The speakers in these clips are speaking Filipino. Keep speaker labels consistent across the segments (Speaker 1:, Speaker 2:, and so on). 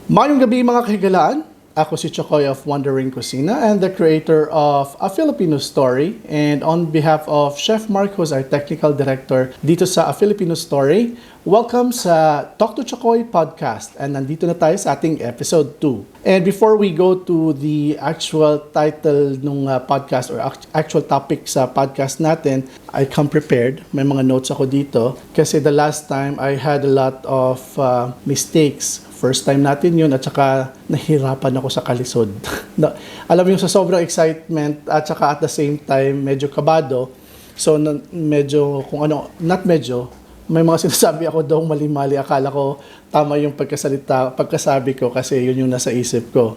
Speaker 1: Mayong gabi mga kahigalaan. Ako si Chokoy of Wandering Cucina and the creator of A Filipino Story. And on behalf of Chef Marcos, our technical director dito sa A Filipino Story, welcome sa Talk to Chokoy podcast. And nandito na tayo sa ating episode 2. And before we go to the actual title ng podcast or actual topic sa podcast natin, I come prepared. May mga notes ako dito kasi the last time I had a lot of mistakes. First time natin yun at saka nahirapan ako sa kalisod. Alam mo yung sa sobrang excitement at saka at the same time medyo kabado. So medyo kung ano, not medyo, may mga sinasabi ako daw mali-mali. Akala ko tama yung pagkasabi ko kasi yun yung nasa isip ko.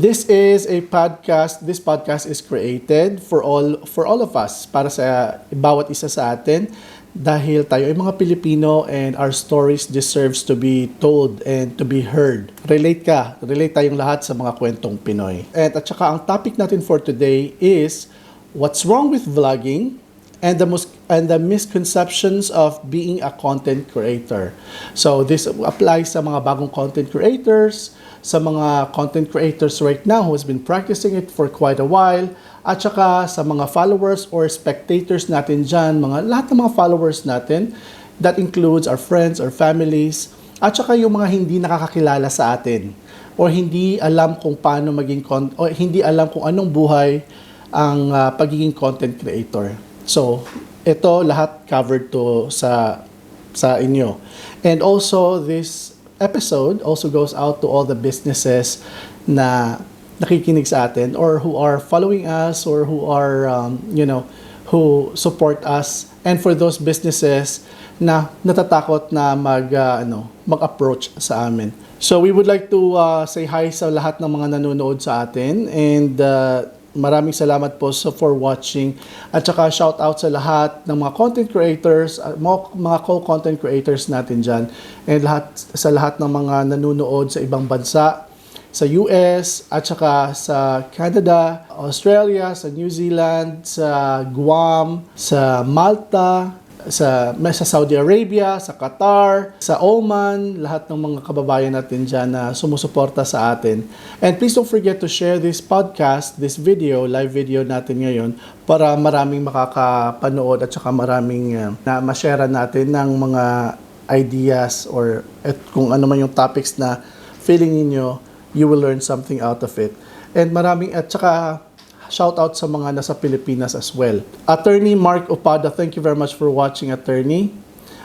Speaker 1: This is a podcast. This podcast is created for all of us, para sa bawat isa sa atin. Dahil tayo ay mga Pilipino and our stories deserves to be told and to be heard. Relate tayong lahat sa mga kwentong Pinoy. At saka ang topic natin for today is what's wrong with vlogging and the misconceptions of being a content creator. So this applies sa mga bagong content creators, sa mga content creators right now who has been practicing it for quite a while, at saka sa mga followers or spectators natin dyan, lahat ng mga followers natin, that includes our friends or families, at saka yung mga hindi nakakakilala sa atin, or hindi alam kung paano o hindi alam kung anong buhay ang pagiging content creator. So, ito lahat covered to sa inyo. And also, this episode also goes out to all the businesses na nakikinig sa atin or who are following us or who are who support us, and for those businesses na natatakot na mag-approach sa amin. So we would like to say hi sa lahat ng mga nanonood sa atin, and maraming salamat po for watching, at saka shout out sa lahat ng mga content creators, mga co-content creators natin dyan, and sa lahat ng mga nanonood sa ibang bansa, sa US, at saka sa Canada, Australia, sa New Zealand, sa Guam, sa Malta, sa Saudi Arabia, sa Qatar, sa Oman, lahat ng mga kababayan natin dyan na sumusuporta sa atin. And please don't forget to share this podcast, this video, live video natin ngayon, para maraming makakapanood at saka maraming na ma-share natin ng mga ideas or kung ano man yung topics na feeling niyo you will learn something out of it. And at saka shout out sa mga nasa Pilipinas as well. Attorney Mark Opada, thank you very much for watching, Attorney.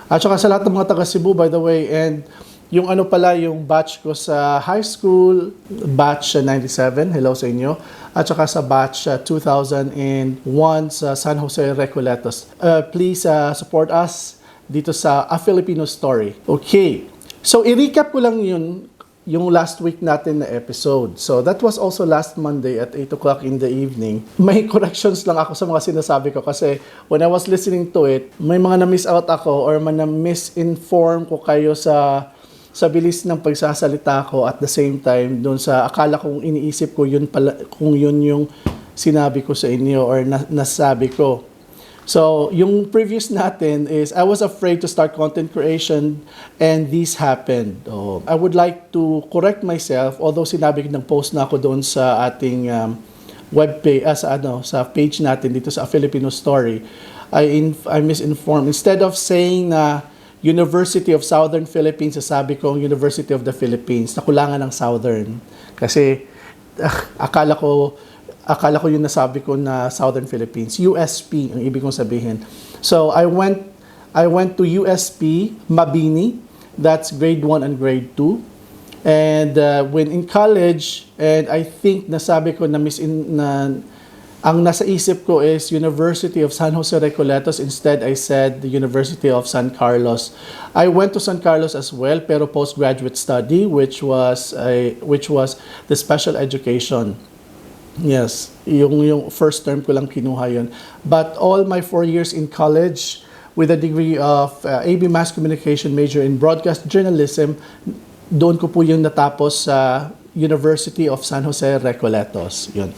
Speaker 1: At saka sa lahat ng mga taga Cebu, by the way, and yung yung batch ko sa high school, batch 97, hello sa inyo. At saka sa batch 2001 sa San Jose Recoletos. Please support us dito sa A Filipino Story. Okay, so i-recap ko lang yung last week natin na episode. So that was also last Monday at 8 o'clock in the evening. May corrections lang ako sa mga sinasabi ko kasi when I was listening to it, may mga na-miss out ako or na-misinform ko kayo sa bilis ng pagsasalita ko, at the same time doon sa akala kong iniisip ko yun pala, kung yun yung sinabi ko sa inyo or nasabi ko. So, yung previous natin is, I was afraid to start content creation and this happened. I would like to correct myself, although sinabi ng post na ako doon sa ating webpage, sa page natin dito sa Filipino Story. I misinformed. Instead of saying na University of Southern Philippines, sasabi ko University of the Philippines, nakulangan ng Southern. Kasi akala ko yung nasabi ko na Southern Philippines. USP ang ibig kong sabihin. So I went to USP Mabini. That's grade 1 and grade 2. And when in college, and I think nasabi ko ang nasa isip ko is University of San Jose Recoletos. Instead, I said the University of San Carlos. I went to San Carlos as well, pero postgraduate study, which was the special education. Yes, yung first term ko lang kinuha yun. But all my 4 years in college with a degree of AB Mass Communication, major in Broadcast Journalism, doon ko po yung natapos sa University of San Jose Recoletos. Yun.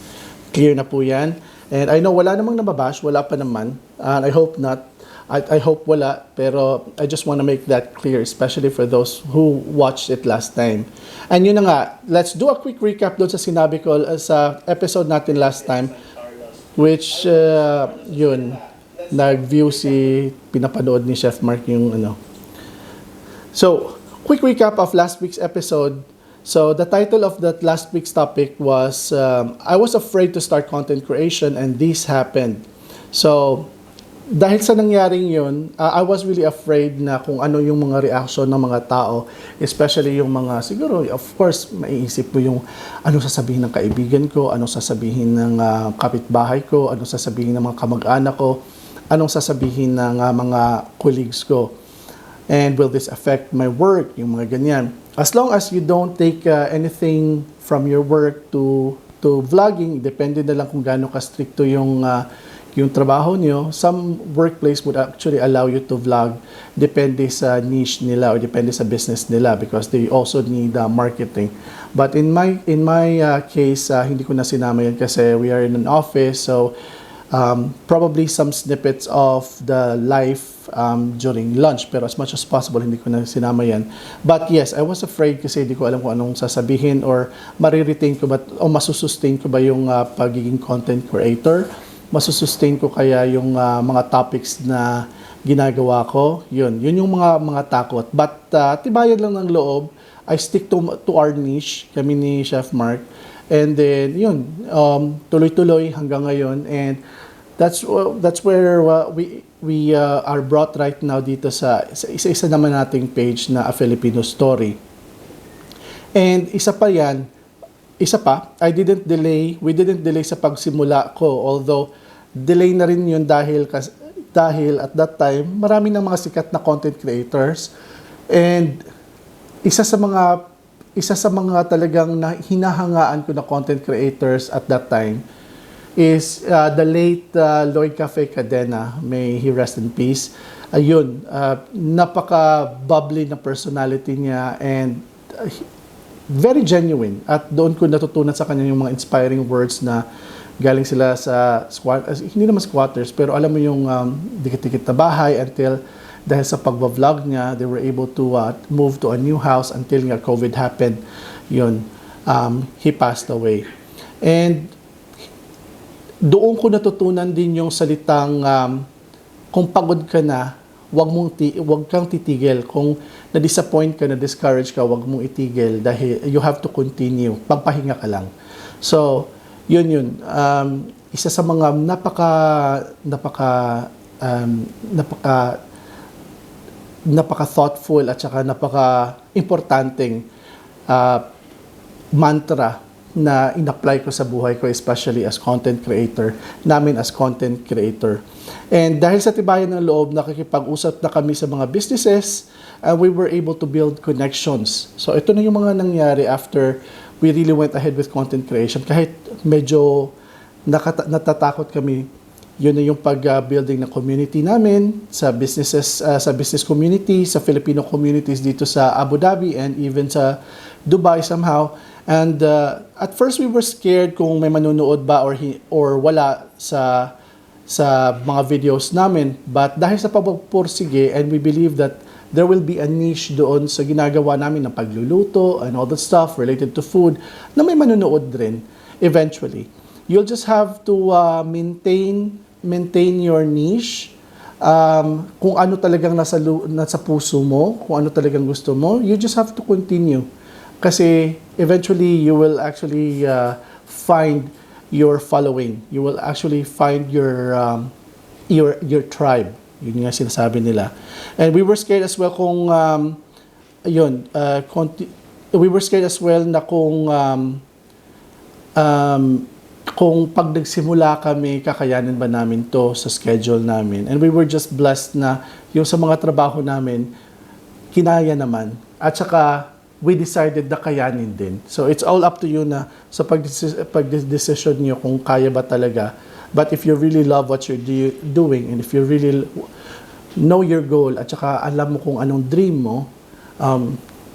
Speaker 1: Clear na po yan. And I know wala namang nababash, wala pa naman. And I hope not. I hope wala, pero I just want to make that clear, especially for those who watched it last time. And yun na nga, let's do a quick recap doon sa sinabi ko sa episode natin last time, which, yun, nag-view pinapanood ni Chef Mark yung ano. So, quick recap of last week's episode. So, the title of that last week's topic was, I was afraid to start content creation and this happened. So, dahil sa nangyaring yun, I was really afraid na kung ano yung mga reaction ng mga tao, especially yung mga, siguro, of course, maiisip mo yung ano sasabihin ng kaibigan ko, ano sasabihin ng kapitbahay ko, ano sasabihin ng mga kamag-anak ko, anong sasabihin ng mga colleagues ko. And will this affect my work, yung mga ganyan. As long as you don't take anything from your work to vlogging, depende na lang kung gaano ka-stricto yung trabaho nyo, some workplace would actually allow you to vlog depende sa niche nila or depende sa business nila because they also need marketing. But in my case, hindi ko na sinama yan kasi we are in an office, so probably some snippets of the life during lunch, pero as much as possible hindi ko na sinama yan. But yes, I was afraid kasi hindi ko alam kung anong sasabihin or mariretain ko ba o masusustain ko ba yung pagiging content creator. Masusustain ko kaya yung mga topics na ginagawa ko. Yun yung mga takot. But tibayan lang ng loob, I stick to our niche, kami ni Chef Mark. And then yun, tuloy-tuloy hanggang ngayon. And that's where we are brought right now dito sa isa-isa naman nating page na A Filipino Story. And isa pa, we didn't delay sa pagsimula ko, although delay na rin yun dahil at that time, marami ng mga sikat na content creators. And isa sa mga talagang hinahangaan ko na content creators at that time is the late Lloyd Cafe Cadena, may he rest in peace. Ayun, napaka-bubbly na personality niya and very genuine, at doon ko natutunan sa kanya yung mga inspiring words na galing sila sa hindi naman squatters, pero alam mo yung dikit-dikit na bahay until dahil sa pagba-vlog niya, they were able to move to a new house until nga COVID happened. Yun, he passed away. And doon ko natutunan din yung salitang kung pagod ka na, wag kang titigil. Kung na-disappoint ka, na-discourage ka, wag mong itigil dahil you have to continue. Pagpahinga ka lang. So, yun. Isa sa mga napaka thoughtful at saka napaka-importanting mantra na in-apply ko sa buhay ko, especially as content creator, namin as content creator. And dahil sa tibayan ng loob, nakikipag-usap na kami sa mga businesses, we were able to build connections. So ito na yung mga nangyari after we really went ahead with content creation. Kahit medyo natatakot kami, yun na yung pag-building ng community namin sa businesses, sa business community, sa Filipino communities dito sa Abu Dhabi and even sa Dubai somehow. And at first we were scared kung may manonood ba or wala sa mga videos namin. But dahil sa pagpupursige, and we believe that there will be a niche doon sa ginagawa namin ng pagluluto and all that stuff related to food na may manonood rin eventually. You'll just have to maintain your niche. Kung ano talagang nasa puso mo, kung ano talagang gusto mo, you just have to continue. Kasi eventually you will actually find your following. You will actually find your tribe. Yun nga sinasabi nila. And we were scared as well kung we were scared as well na kung pag nagsimula kami, kakayanin ba namin to sa schedule namin. And we were just blessed na yung sa mga trabaho namin, kinaya naman. At saka, we decided na kayanin din. So, it's all up to you na sa pag-decision nyo kung kaya ba talaga. But if you really love what you're doing, and if you really know your goal, at saka alam mo kung anong dream mo,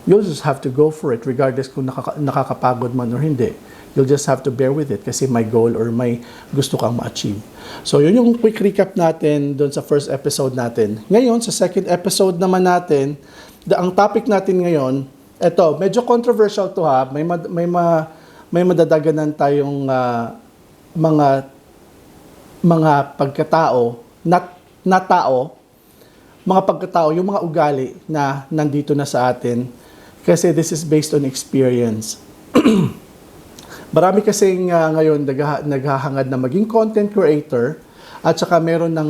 Speaker 1: you'll just have to go for it regardless kung nakakapagod man or hindi. You'll just have to bear with it kasi may goal or may gusto kang ma-achieve. So, yun yung quick recap natin doon sa first episode natin. Ngayon, sa second episode naman natin, ang topic natin ngayon, eto, medyo controversial to ha. May madadaganan tayong mga pagkatao, mga pagkatao, yung mga ugali na nandito na sa atin. Kasi this is based on experience. Marami kasing ngayon naghahangad na maging content creator at saka meron ng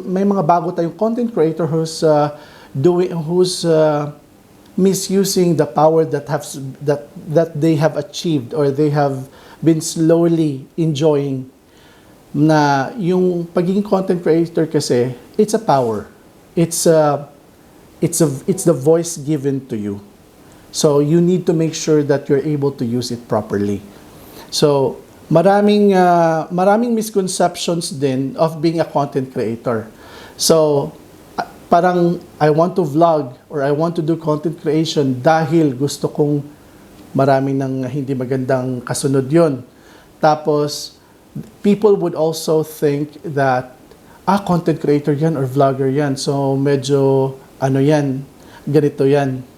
Speaker 1: may mga bago tayong content creator who's misusing the power that they have achieved or they have been slowly enjoying. Na yung pagiging content creator kasi, it's a power. It's the voice given to you. So you need to make sure that you're able to use it properly. So maraming misconceptions din of being a content creator. So parang I want to vlog or I want to do content creation dahil gusto kong maraming ng hindi magandang kasunod yon. Tapos people would also think that content creator yan or vlogger yan. So medyo ganito yan.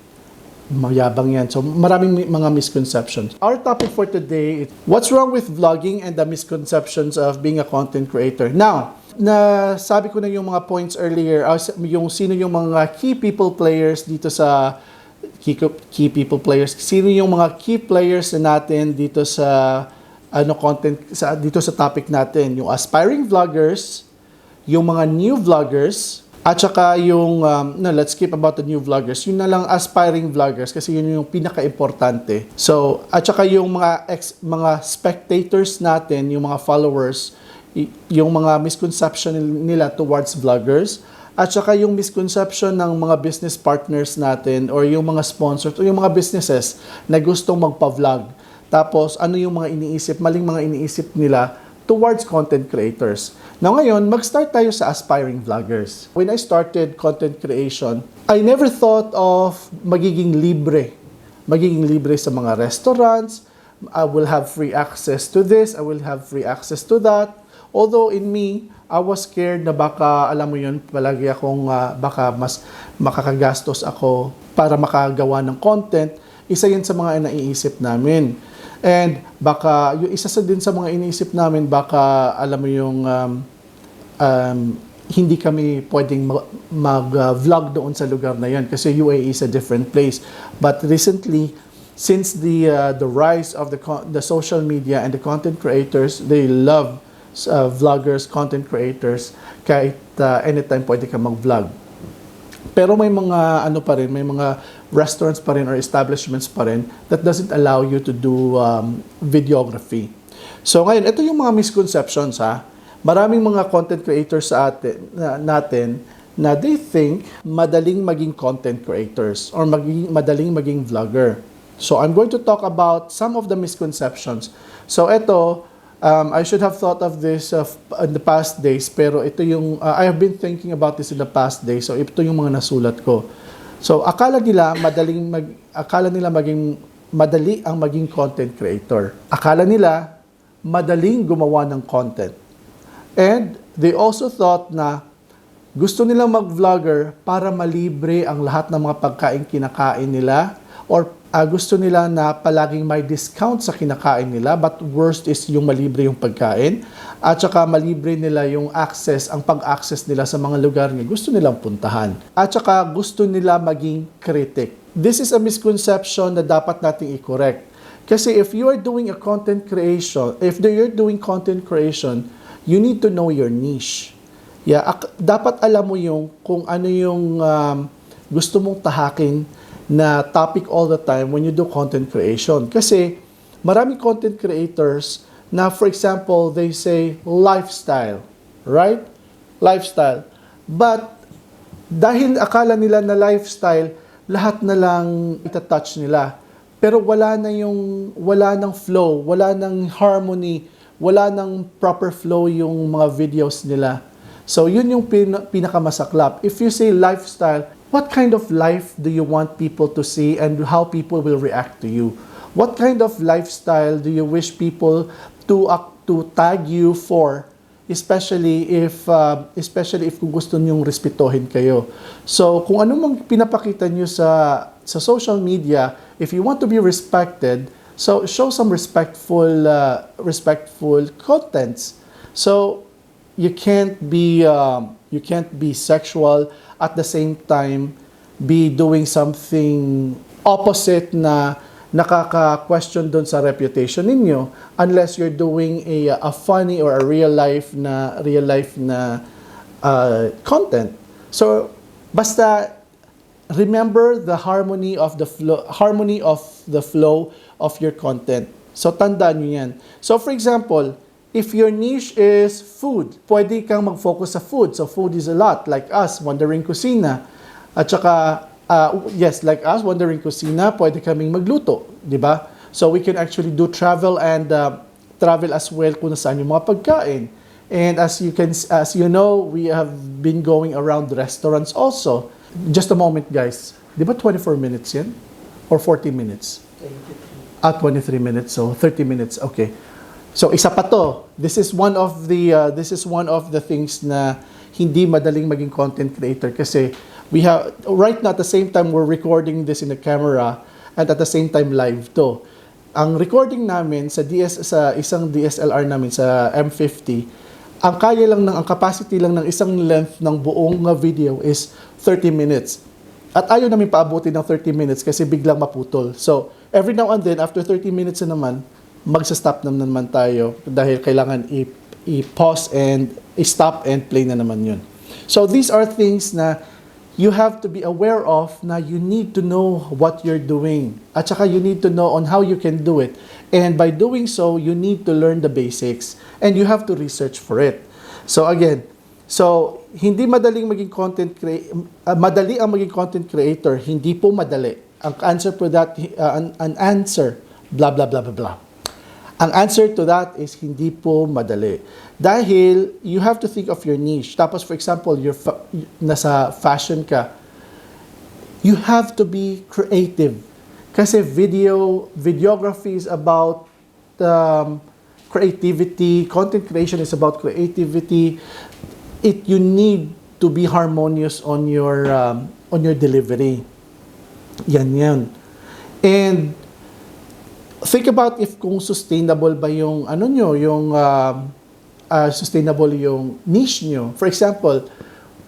Speaker 1: Mayabang yan. So, maraming mga misconceptions. Our topic for today is what's wrong with vlogging and the misconceptions of being a content creator. Now, sabi ko na yung mga points earlier, yung sino yung mga key people players dito sa sino yung mga key players natin dito sa dito sa topic natin, yung aspiring vloggers, yung mga new vloggers, at saka yung, let's skip about the new vloggers. Yun na lang aspiring vloggers kasi yun yung pinaka-importante. So, at saka yung mga spectators natin, yung mga followers, yung mga misconception nila towards vloggers, at saka yung misconception ng mga business partners natin or yung mga sponsors o yung mga businesses na gustong magpa-vlog. Tapos, ano yung maling mga iniisip nila towards content creators. Now ngayon, mag-start tayo sa aspiring vloggers. When I started content creation, I never thought of magiging libre sa mga restaurants. I will have free access to this, I will have free access to that. Although in me, I was scared na baka, alam mo yun, palagi akong baka mas makakagastos ako para makagawa ng content. Isa yun sa mga naiisip namin. And baka, yung isa din sa mga iniisip namin, baka alam mo yung hindi kami pwedeng mag-vlog doon sa lugar na yan kasi UAE is a different place. But recently, since the rise of the social media and the content creators, they love vloggers, content creators, kahit anytime pwede ka mag-vlog. Pero may mga may mga restaurants pa rin or establishments pa rin that doesn't allow you to do videography. So ngayon, ito yung mga misconceptions ha. Maraming mga content creators sa natin na they think madaling maging content creators or madaling maging vlogger. So I'm going to talk about some of the misconceptions. So ito, I should have thought of this in the past days, pero ito yung, I have been thinking about this in the past days, so ito yung mga nasulat ko. So, akala nila madali ang maging content creator. Akala nila madaling gumawa ng content. And they also thought na gusto nilang mag-vlogger para malibre ang lahat ng mga pagkain kinakain nila or gusto nila na palaging may discount sa kinakain nila, but worst is yung malibre yung pagkain at saka malibre nila yung access, ang pag-access nila sa mga lugar na gusto nilang puntahan. At saka gusto nila maging critic. This is a misconception na dapat nating i-correct. Kasi if you are doing content creation, you need to know your niche. Yeah, dapat alam mo yung kung ano yung gusto mong tahakin na topic all the time when you do content creation. Kasi maraming content creators na, for example, they say lifestyle, right? Lifestyle. But dahil akala nila na lifestyle, lahat na lang itatouch nila. Pero wala nang flow, wala nang harmony, wala nang proper flow yung mga videos nila. So yun yung pinakamasaklap. If you say lifestyle, what kind of life do you want people to see and how people will react to you? What kind of lifestyle do you wish people to tag you for? Especially if kung gusto niyong respetuhin kayo. So, kung ano mang pinapakita niyo sa social media, if you want to be respected, so show some respectful contents. So, you can't be sexual at the same time be doing something opposite na nakaka-question doon sa reputation ninyo unless you're doing a funny or a real life na content. So basta remember the harmony of the flow of your content. So tandaan niyo yan. So for example, if your niche is food, pwede kang mag-focus sa food. So food is a lot, like us, Wandering Kusina. At saka yes, like us, Wandering Kusina, pwede kaming magluto, di ba? So we can actually do travel and travel as well kung nasaan yung mga pagkain. And as you know, we have been going around restaurants also. Just a moment, guys. Di ba 24 minutes yan? Or 40 minutes? 23 minutes. So 30 minutes. Okay. So isa pa to. This is one of the things na hindi madaling maging content creator kasi we have, right now at the same time we're recording this in the camera and at the same time live to. Ang recording namin sa isang DSLR namin sa M50, ang capacity lang ng isang length ng buong video is 30 minutes. At ayaw namin paabutin ng 30 minutes kasi biglang maputol. So, every now and then, after 30 minutes na naman, magsa-stop na naman tayo dahil kailangan i-pause and i-stop and play na naman yun. So, these are things na you have to be aware of na you need to know what you're doing. At saka you need to know on how you can do it. And by doing so, you need to learn the basics. And you have to research for it. So again, hindi madaling maging madali ang maging content creator. Hindi po madali. Ang answer for that, blah, blah, blah, blah, blah. Ang answer to that is hindi po madali. Dahil you have to think of your niche. Tapos for example, nasa fashion ka, you have to be creative. Kasi videography is about creativity, content creation is about creativity. You need to be harmonious on your delivery. Yan. And think about if kung sustainable ba yung sustainable yung niche nyo. For example,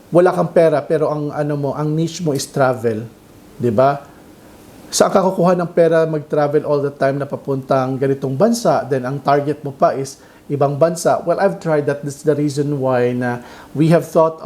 Speaker 1: wala kang pera pero ang niche mo is travel, 'di ba? Saan ka kukuha ng pera mag-travel all the time na papuntang ganitong bansa, then ang target mo pa is ibang bansa? Well, I've tried that. This is the reason why na we have thought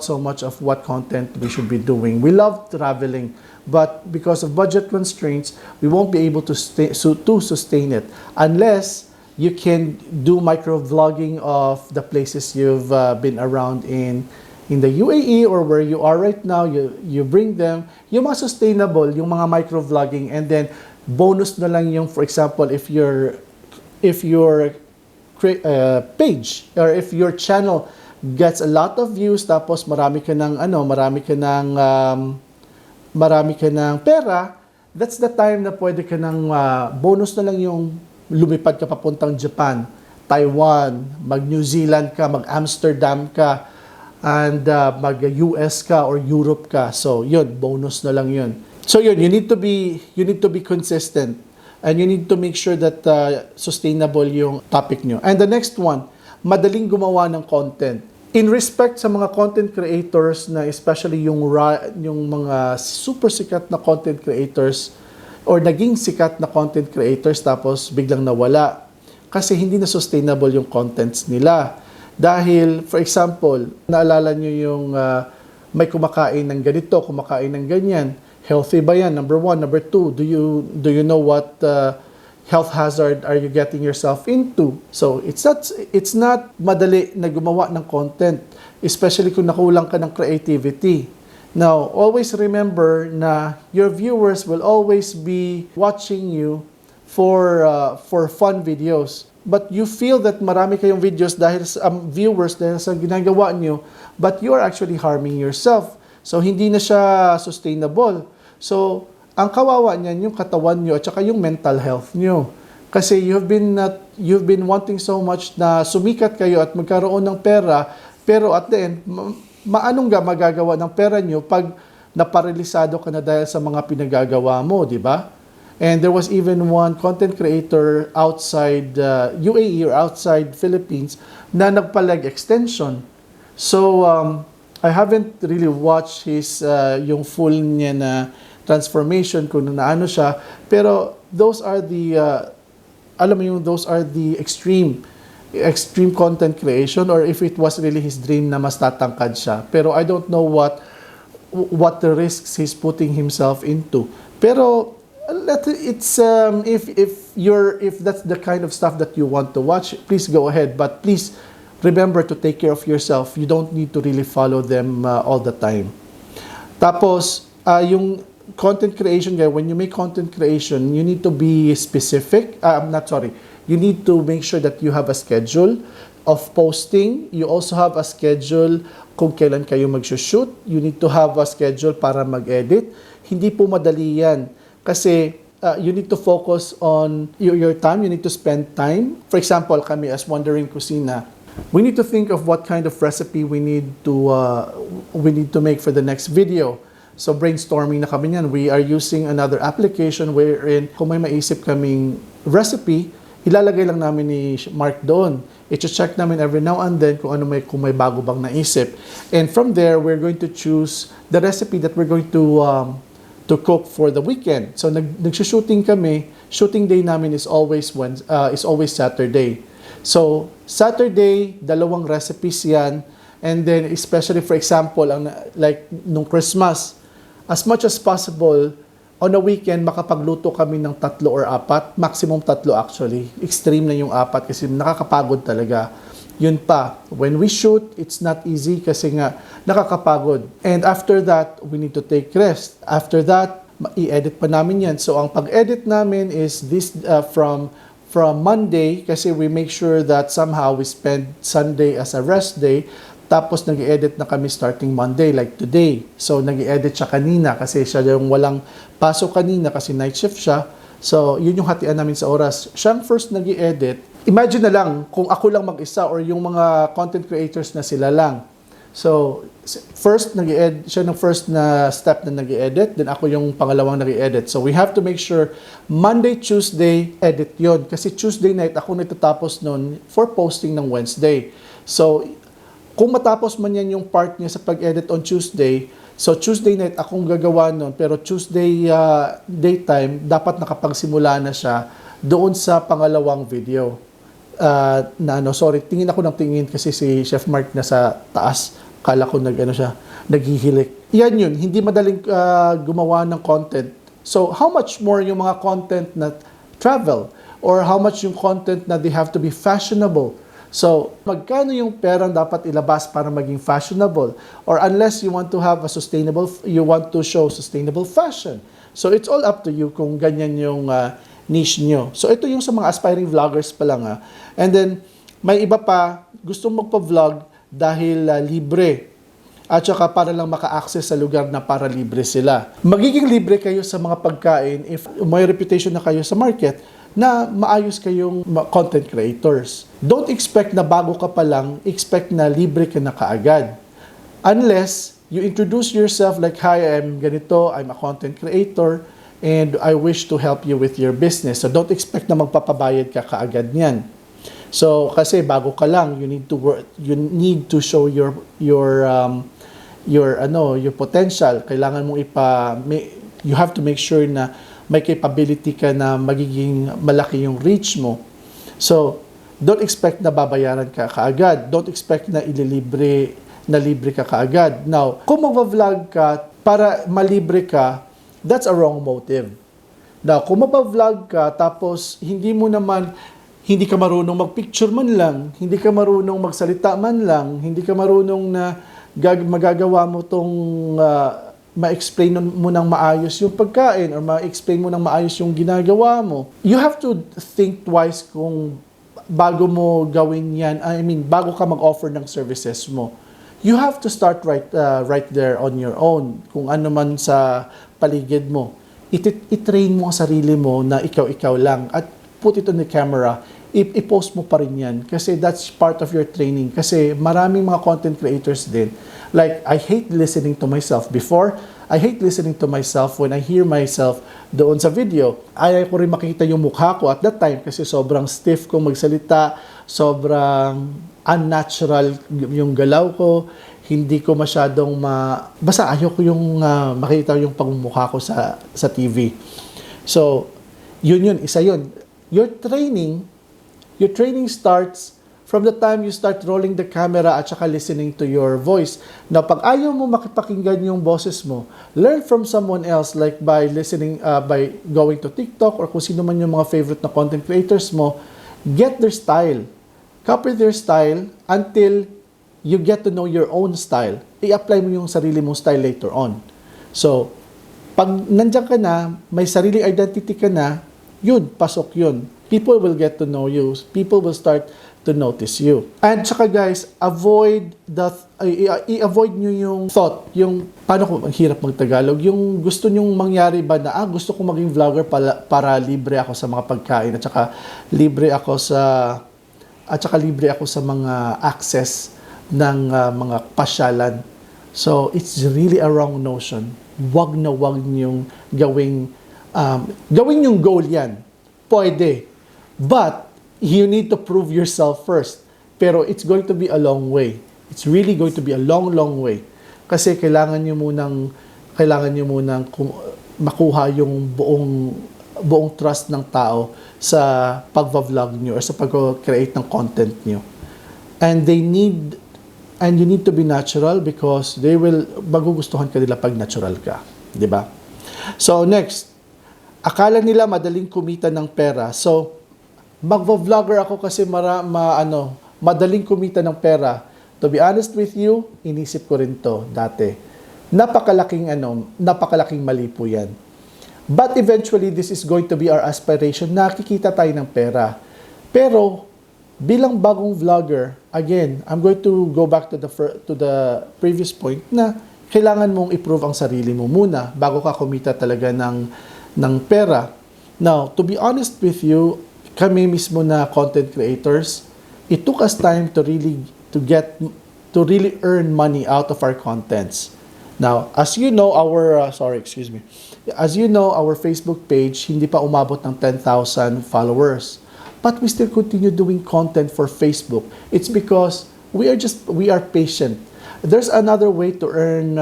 Speaker 1: so much of what content we should be doing. We love traveling, but because of budget constraints, we won't be able to sustain it unless you can do micro-vlogging of the places you've been around in the UAE or where you are right now. You bring them, yung mga sustainable, yung mga micro-vlogging, and then bonus na lang yung, for example, if your page or if your channel gets a lot of views tapos marami ka ng pera, that's the time na pwede ka ng bonus na lang yung lumipad ka papuntang Japan, Taiwan, mag-New Zealand ka, mag-Amsterdam ka, and mag-US ka or Europe ka. So, yun, bonus na lang yun. So, yun, you need to be consistent and you need to make sure that sustainable yung topic nyo. And the next one, madaling gumawa ng content. In respect sa mga content creators na especially yung mga super sikat na content creators or naging sikat na content creators tapos biglang nawala kasi hindi na sustainable yung contents nila. Dahil, for example, naalala nyo yung may kumakain ng ganito, kumakain ng ganyan. Healthy ba yan? Number one. Number two, do you know what health hazard are you getting yourself into? So, it's not madali na gumawa ng content, especially kung nakulang ka ng creativity. Now, always remember na your viewers will always be watching you for fun videos. But you feel that marami kayong videos dahil sa viewers dahil sa ginagawa nyo, but you are actually harming yourself. So, hindi na siya sustainable. So, ang kawawa niyan yung katawan nyo at saka yung mental health nyo. Kasi you've been wanting so much na sumikat kayo at magkaroon ng pera, pero at the end, maanong magagawa ng pera nyo pag naparalisado ka na dahil sa mga pinagagawa mo, di ba? And there was even one content creator outside UAE or outside Philippines na nagpa-leg extension. So, I haven't really watched his, yung full niya na transformation kung naano siya. Pero those are the, alam mo yung those are the extreme content creation, or if it was really his dream na mas tatangkad siya. Pero I don't know what the risks he's putting himself into. Pero it's if that's the kind of stuff that you want to watch, please go ahead. But please remember to take care of yourself. You don't need to really follow them all the time. Tapos yung content creation, guy, when you make content creation, you need to be specific. You need to make sure that you have a schedule of posting. You also have a schedule kung kailan kayo mag-shoot. You need to have a schedule para mag-edit. Hindi po madali yan. Kasi you need to focus on your time. You need to spend time. For example, kami as Wandering Kusina, we need to think of what kind of recipe we need to make for the next video. So brainstorming na kami niyan. We are using another application wherein kung may maisip kaming recipe, ilalagay lang namin ni Mark doon. I-check namin every now and then kung may bago bang naisip. And from there, we're going to choose the recipe that we're going to cook for the weekend. So nagsushooting kami. Shooting day namin is always Saturday. So Saturday, 2 recipes yan. And then especially for example, like nung Christmas, as much as possible, on a weekend, makapagluto kami ng 3 or 4, maximum 3 actually. Extreme na yung 4 kasi nakakapagod talaga. Yun pa, when we shoot, it's not easy kasi nga nakakapagod. And after that, we need to take rest. After that, i-edit pa namin yan. So ang pag-edit namin is this from Monday kasi we make sure that somehow we spend Sunday as a rest day. Tapos nag-i-edit na kami starting Monday like today. So nag-i-edit siya kanina kasi siya yung walang pasok kanina kasi night shift siya. So yun yung hatian namin sa oras. Siyang first nag-i-edit. Imagine na lang kung ako lang mag-isa or yung mga content creators na sila lang. So first nag-i-edit siya ng first na step na nag-i-edit, then ako yung pangalawang nag-i-edit. So we have to make sure Monday, Tuesday edit yon kasi Tuesday night ako natatapos noon for posting ng Wednesday. So kung matapos man yan yung part niya sa pag-edit on Tuesday, so Tuesday night akong gagawa nun, pero Tuesday daytime, dapat nakapagsimula na siya doon sa pangalawang video. Tingin ako ng tingin kasi si Chef Mark nasa taas. Kala ko naghihilik. Yan yun, hindi madaling gumawa ng content. So how much more yung mga content na travel, or how much yung content na they have to be fashionable. So, magkano yung perang dapat ilabas para maging fashionable? Or unless you want to have you want to show sustainable fashion. So, it's all up to you kung ganyan yung niche nyo. So, ito yung sa mga aspiring vloggers pa lang. And then, may iba pa, gustong magpa-vlog dahil libre. At saka para lang maka-access sa lugar na para libre sila. Magiging libre kayo sa mga pagkain if may reputation na kayo sa market na maayos kayong content creators. Don't expect na bago ka pa lang, expect na libre ka na kaagad. Unless you introduce yourself like, hi, I'm ganito, I'm a content creator, and I wish to help you with your business. So don't expect na magpapabayad ka kaagad niyan. So kasi bago ka lang, you need to show your potential. Kailangan mong you have to make sure na may capability ka na magiging malaki yung reach mo. So, don't expect na babayaran ka kaagad. Don't expect na libre ka kaagad. Now, kung mag-vlog ka para malibre ka, that's a wrong motive. Now, kung mag-vlog ka tapos hindi ka marunong mag-picture man lang, hindi ka marunong magsalita man lang, hindi ka marunong na magagawa mo tong ma-explain mo ng maayos yung pagkain or ma-explain mo ng maayos yung ginagawa mo. You have to think twice kung bago mo gawin yan. Bago ka mag-offer ng services mo. You have to start right there on your own. Kung ano man sa paligid mo. i-train mo ang sarili mo na ikaw lang at put it on the camera, i-post mo pa rin yan kasi that's part of your training. Kasi maraming mga content creators din, like I hate listening to myself before. I hate listening to myself when I hear myself doon sa video. Ayaw ko rin makita yung mukha ko at that time kasi sobrang stiff ko magsalita, sobrang unnatural yung galaw ko, hindi ko masyadong basta ayaw ko yung makita yung pagmumukha ko sa TV. So, yun, isa yun. Your training starts from the time you start rolling the camera at saka listening to your voice. Now, pag ayaw mo makipakinggan yung boses mo, learn from someone else like by listening, by going to TikTok or kung sino man yung mga favorite na content creators mo, get their style. Copy their style until you get to know your own style. I-apply mo yung sarili mong style later on. So, pag nandiyan ka na, may sariling identity ka na, yun, pasok yun. People will get to know you. People will start to notice you. And saka guys, i-avoid nyo yung thought, yung, paano ko, ang hirap mag-Tagalog, yung gusto nyong mangyari ba na, gusto kong maging vlogger para libre ako sa mga pagkain at saka libre ako sa mga access ng mga pasyalan. So, it's really a wrong notion. Wag nyong gawing yung goal yan. Pwede. But, you need to prove yourself first. Pero it's going to be a long way. It's really going to be a long, long way. Kasi kailangan nyo munang makuha yung buong trust ng tao sa pag-vlog nyo or sa pag-create ng content nyo. And you need to be natural because magugustuhan ka nila pag natural ka. Diba? So, next. Akala nila madaling kumita ng pera. So, magva-vlogger ako kasi madaling kumita ng pera. To be honest with you, inisip ko rin to dati. Napakalaking mali po yan. But eventually, this is going to be our aspiration. Nakikita tayo ng pera. Pero, bilang bagong vlogger, again, I'm going to go back to the previous point na kailangan mong i-prove ang sarili mo muna bago ka kumita talaga ng pera. Now, to be honest with you, kami mismo na content creators, it took us time to really earn money out of our contents. Now, as you know, our Facebook page hindi pa umabot ng 10,000 followers. But we still continue doing content for Facebook. It's because we are patient. There's another way to earn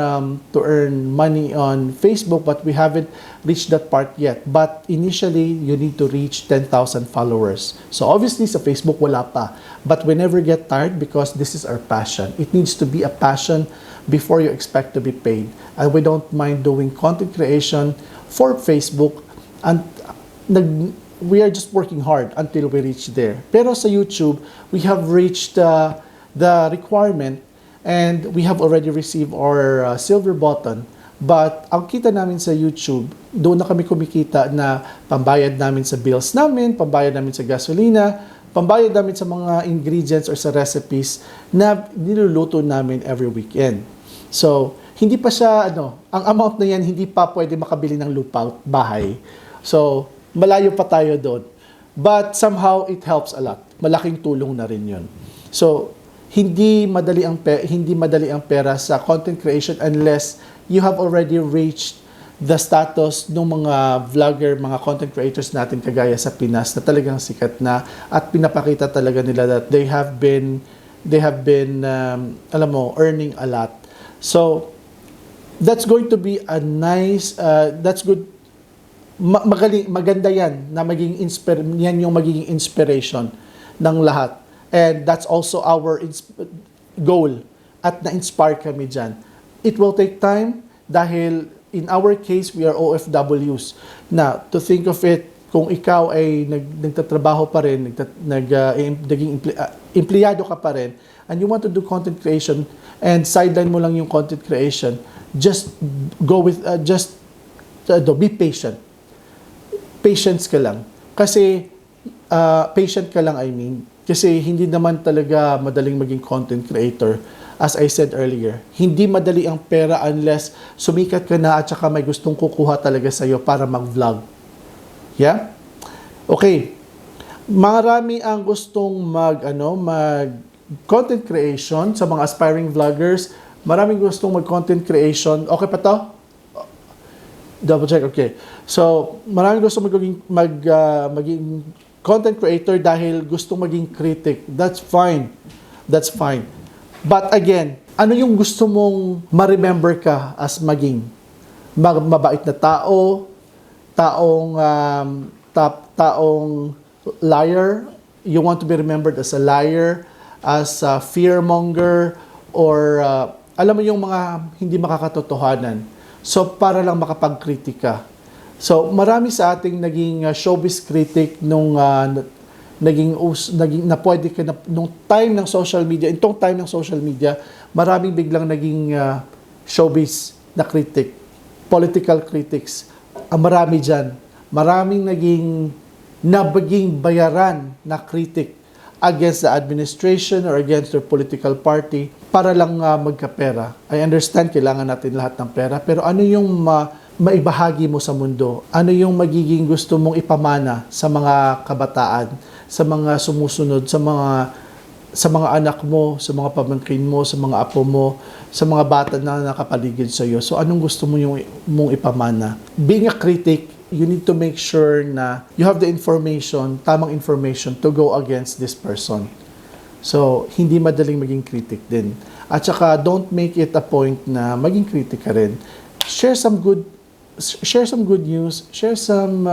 Speaker 1: money on Facebook, but we haven't reached that part yet. But initially, you need to reach 10,000 followers. So obviously, sa Facebook, wala pa. But we never get tired because this is our passion. It needs to be a passion before you expect to be paid. And we don't mind doing content creation for Facebook. And we are just working hard until we reach there. Pero sa YouTube, we have reached the requirement and we have already received our silver button. But ang kita namin sa YouTube, doon na kami kumikita na pambayad namin sa bills namin, pambayad namin sa gasolina, pambayad namin sa mga ingredients or sa recipes na niluluto namin every weekend. So, hindi pa siya, ang amount na yan, hindi pa pwede makabili ng lupa, bahay. So, malayo pa tayo doon. But somehow, it helps a lot. Malaking tulong na rin yun. So, hindi madali ang pera sa content creation unless you have already reached the status ng mga vlogger, mga content creators natin kagaya sa Pinas na talagang sikat na at pinapakita talaga nila that they have been earning a lot. So that's going to be a nice that's good. Maganda yan na yan yung magiging inspiration ng lahat. And that's also our goal at na-inspire kami dyan. It will take time dahil in our case, we are OFWs. Now, to think of it, kung ikaw ay nagtatrabaho pa rin, naging empleyado ka pa rin, and you want to do content creation, and sideline mo lang yung content creation, just go with, be patient. Patience ka lang. Kasi, patient ka lang, I mean. Kasi hindi naman talaga madaling maging content creator. as I said earlier, hindi madali ang pera unless sumikat ka na at saka may gustong kukuha talaga sa'yo para mag-vlog. Yeah? Okay. Marami ang gustong mag content creation sa mga aspiring vloggers. Maraming gustong mag-content creation. Okay pa to? Double check. Okay. So, maraming gustong maging content creator dahil gustong maging critic. That's fine. That's fine. But again, ano yung gusto mong ma-remember ka as maging? Mabait na tao, taong liar, you want to be remembered as a liar, as a fearmonger, or alam mo yung mga hindi makakatotohanan. So, para lang makapagkritika. So, marami sa ating naging showbiz critic nung naging na pwede ka na, nung time ng social media, itong time ng social media, maraming biglang naging showbiz na critic, political critics. Marami dyan. Maraming naging bayaran na critic against the administration or against their political party para lang magkapera. I understand, kailangan natin lahat ng pera, pero ano yung maibahagi mo sa mundo? Ano yung magiging gusto mong ipamana sa mga kabataan, sa mga sumusunod, sa mga anak mo, sa mga pamangkin mo, sa mga apo mo, sa mga bata na nakapaligid sa iyo? So anong gusto mo mong ipamana? Being a critic, you need to make sure na you have the information, tamang information to go against this person. So, hindi madaling maging critic din. At saka, don't make it a point na maging critic ka rin. Share some good news, share some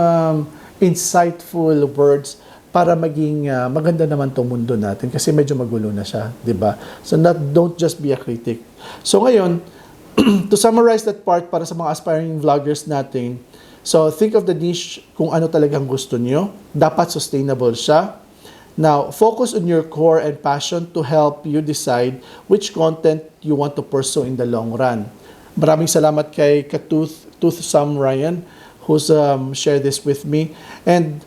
Speaker 1: insightful words para maging maganda naman tong mundo natin kasi medyo magulo na siya, 'di ba? So, don't just be a critic. So, ngayon, to summarize that part para sa mga aspiring vloggers natin, so, think of the niche kung ano talagang gusto nyo. Dapat sustainable siya. Now, focus on your core and passion to help you decide which content you want to pursue in the long run. Maraming salamat kay Tooth Sam Ryan who's shared this with me. And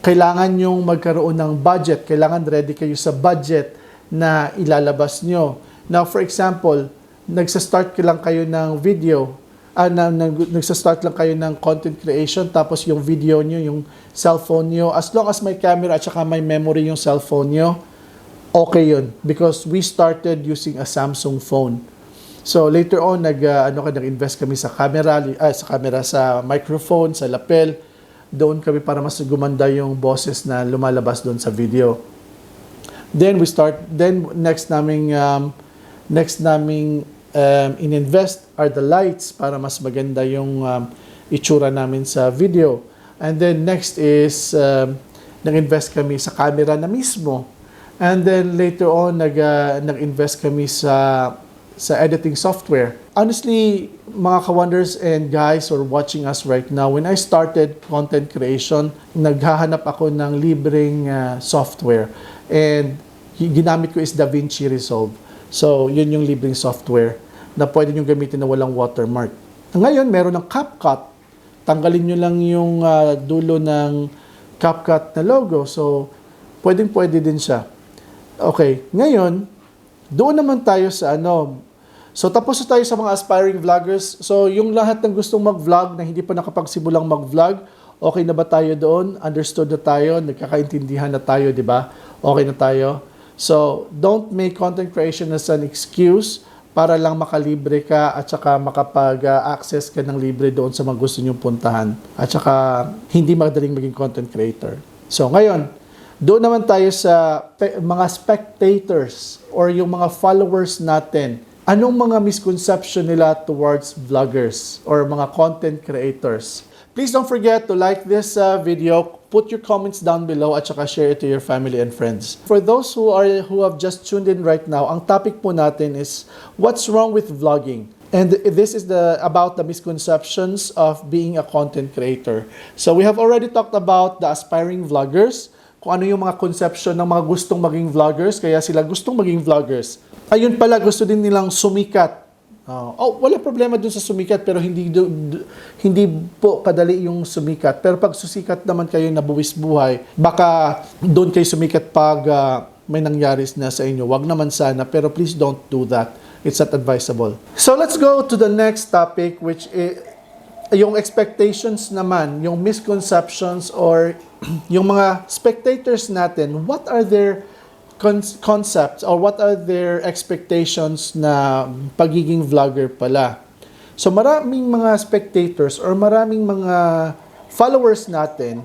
Speaker 1: kailangan nyong magkaroon ng budget. Kailangan ready kayo sa budget na ilalabas nyo. Now, for example, nagsa-start lang kayo ng video, nagsa-start lang kayo ng content creation, tapos yung video nyo, yung cellphone nyo, as long as may camera at saka may memory yung cellphone nyo, okay yun. Because we started using a Samsung phone. So later on, nag-invest kami sa sa microphone, sa lapel. Doon kami para mas gumanda yung boses na lumalabas doon sa video. Then next naming ininvest are the lights para mas maganda yung itsura namin sa video. And then next is nag-invest kami sa camera na mismo. And then later on nag-invest kami sa editing software. Honestly, mga ka-wonders and guys who are watching us right now, when I started content creation, naghahanap ako ng libreng software. And ginamit ko is DaVinci Resolve. So, yun yung libreng software na pwede nyo gamitin na walang watermark. Ngayon, meron ng CapCut. Tanggalin nyo lang yung dulo ng CapCut na logo. So, pwede din siya. Okay, ngayon, doon naman tayo sa So, tapos na tayo sa mga aspiring vloggers. So, yung lahat ng gustong mag-vlog na hindi pa nakapagsimulang mag-vlog, okay na ba tayo doon? Understood na tayo? Nagkakaintindihan na tayo, di ba? Okay na tayo? So, don't make content creation as an excuse para lang makalibre ka at saka makapag-access ka ng libre doon sa mga gusto nyong puntahan. At saka, hindi madaling maging content creator. So, ngayon, doon naman tayo sa mga spectators or yung mga followers natin. Anong mga misconception nila towards vloggers or mga content creators? Please don't forget to like this video, put your comments down below at saka share it to your family and friends. For those who have just tuned in right now, ang topic po natin is what's wrong with vlogging? And this is about the misconceptions of being a content creator. So we have already talked about the aspiring vloggers, kung ano yung mga conception ng mga gustong maging vloggers, kaya sila gustong maging vloggers. Ayun pala, gusto din nilang sumikat. Wala problema dun sa sumikat, pero hindi po kadali yung sumikat. Pero pag susikat naman kayo na buwis buhay, baka doon kayo sumikat pag may nangyari na sa inyo. Wag naman sana, pero please don't do that. It's not advisable. So let's go to the next topic, which is yung expectations naman, yung misconceptions or yung mga spectators natin, what are their concepts or what are their expectations na pagiging vlogger pala? So maraming mga spectators or maraming mga followers natin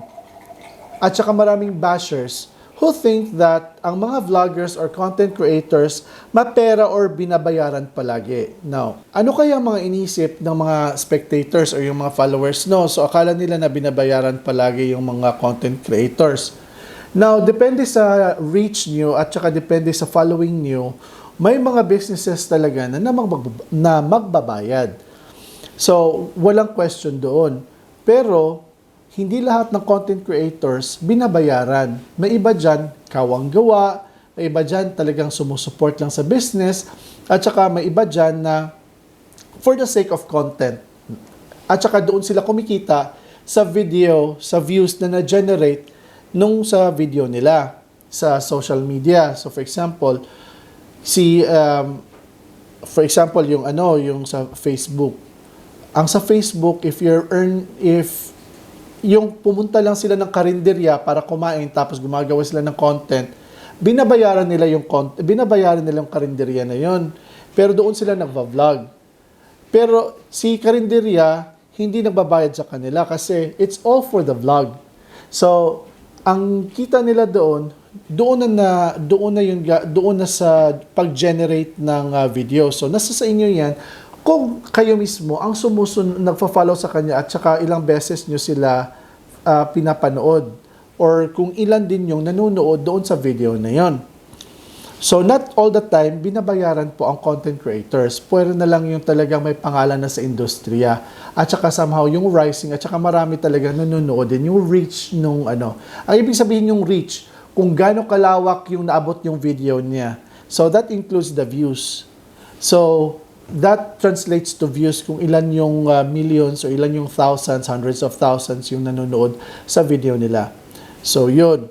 Speaker 1: at saka maraming bashers who think that ang mga vloggers or content creators mapera or binabayaran palagi. Now, ano kaya mga inisip ng mga spectators or yung mga followers? No, so akala nila na binabayaran palagi yung mga content creators. Now, depende sa reach nyo at saka depende sa following nyo, may mga businesses talaga na magbabayad. So, walang question doon. Pero, hindi lahat ng content creators binabayaran. May iba dyan, kawang gawa. May iba dyan talagang sumusuport lang sa business. At saka may iba dyan na for the sake of content. At saka doon sila kumikita sa video, sa views na na-generate nung sa video nila sa social media. So for example, yung sa Facebook. Ang sa Facebook, if yung pumunta lang sila ng karinderya para kumain tapos gumagawa sila ng content, binabayaran nila yung karinderya na yon. Pero doon sila nagva-vlog. Pero si karinderya hindi nagbabayad sa kanila kasi it's all for the vlog. So, ang kita nila doon na sa pag-generate ng video. So, nasa sa inyo yan kung kayo mismo ang nagfa-follow sa kanya at saka ilang beses nyo sila pinapanood or kung ilan din yung nanonood doon sa video na yon. So, not all the time, binabayaran po ang content creators. Pwede na lang yung talagang may pangalan na sa industriya. At saka somehow yung rising at saka marami talaga nanonood din. Yung reach nung ano. Ang ibig sabihin yung reach, kung gaano kalawak yung naabot yung video niya. So, that includes the views. So, that translates to views kung ilan yung millions o ilan yung thousands, hundreds of thousands yung nanonood sa video nila. So, yun.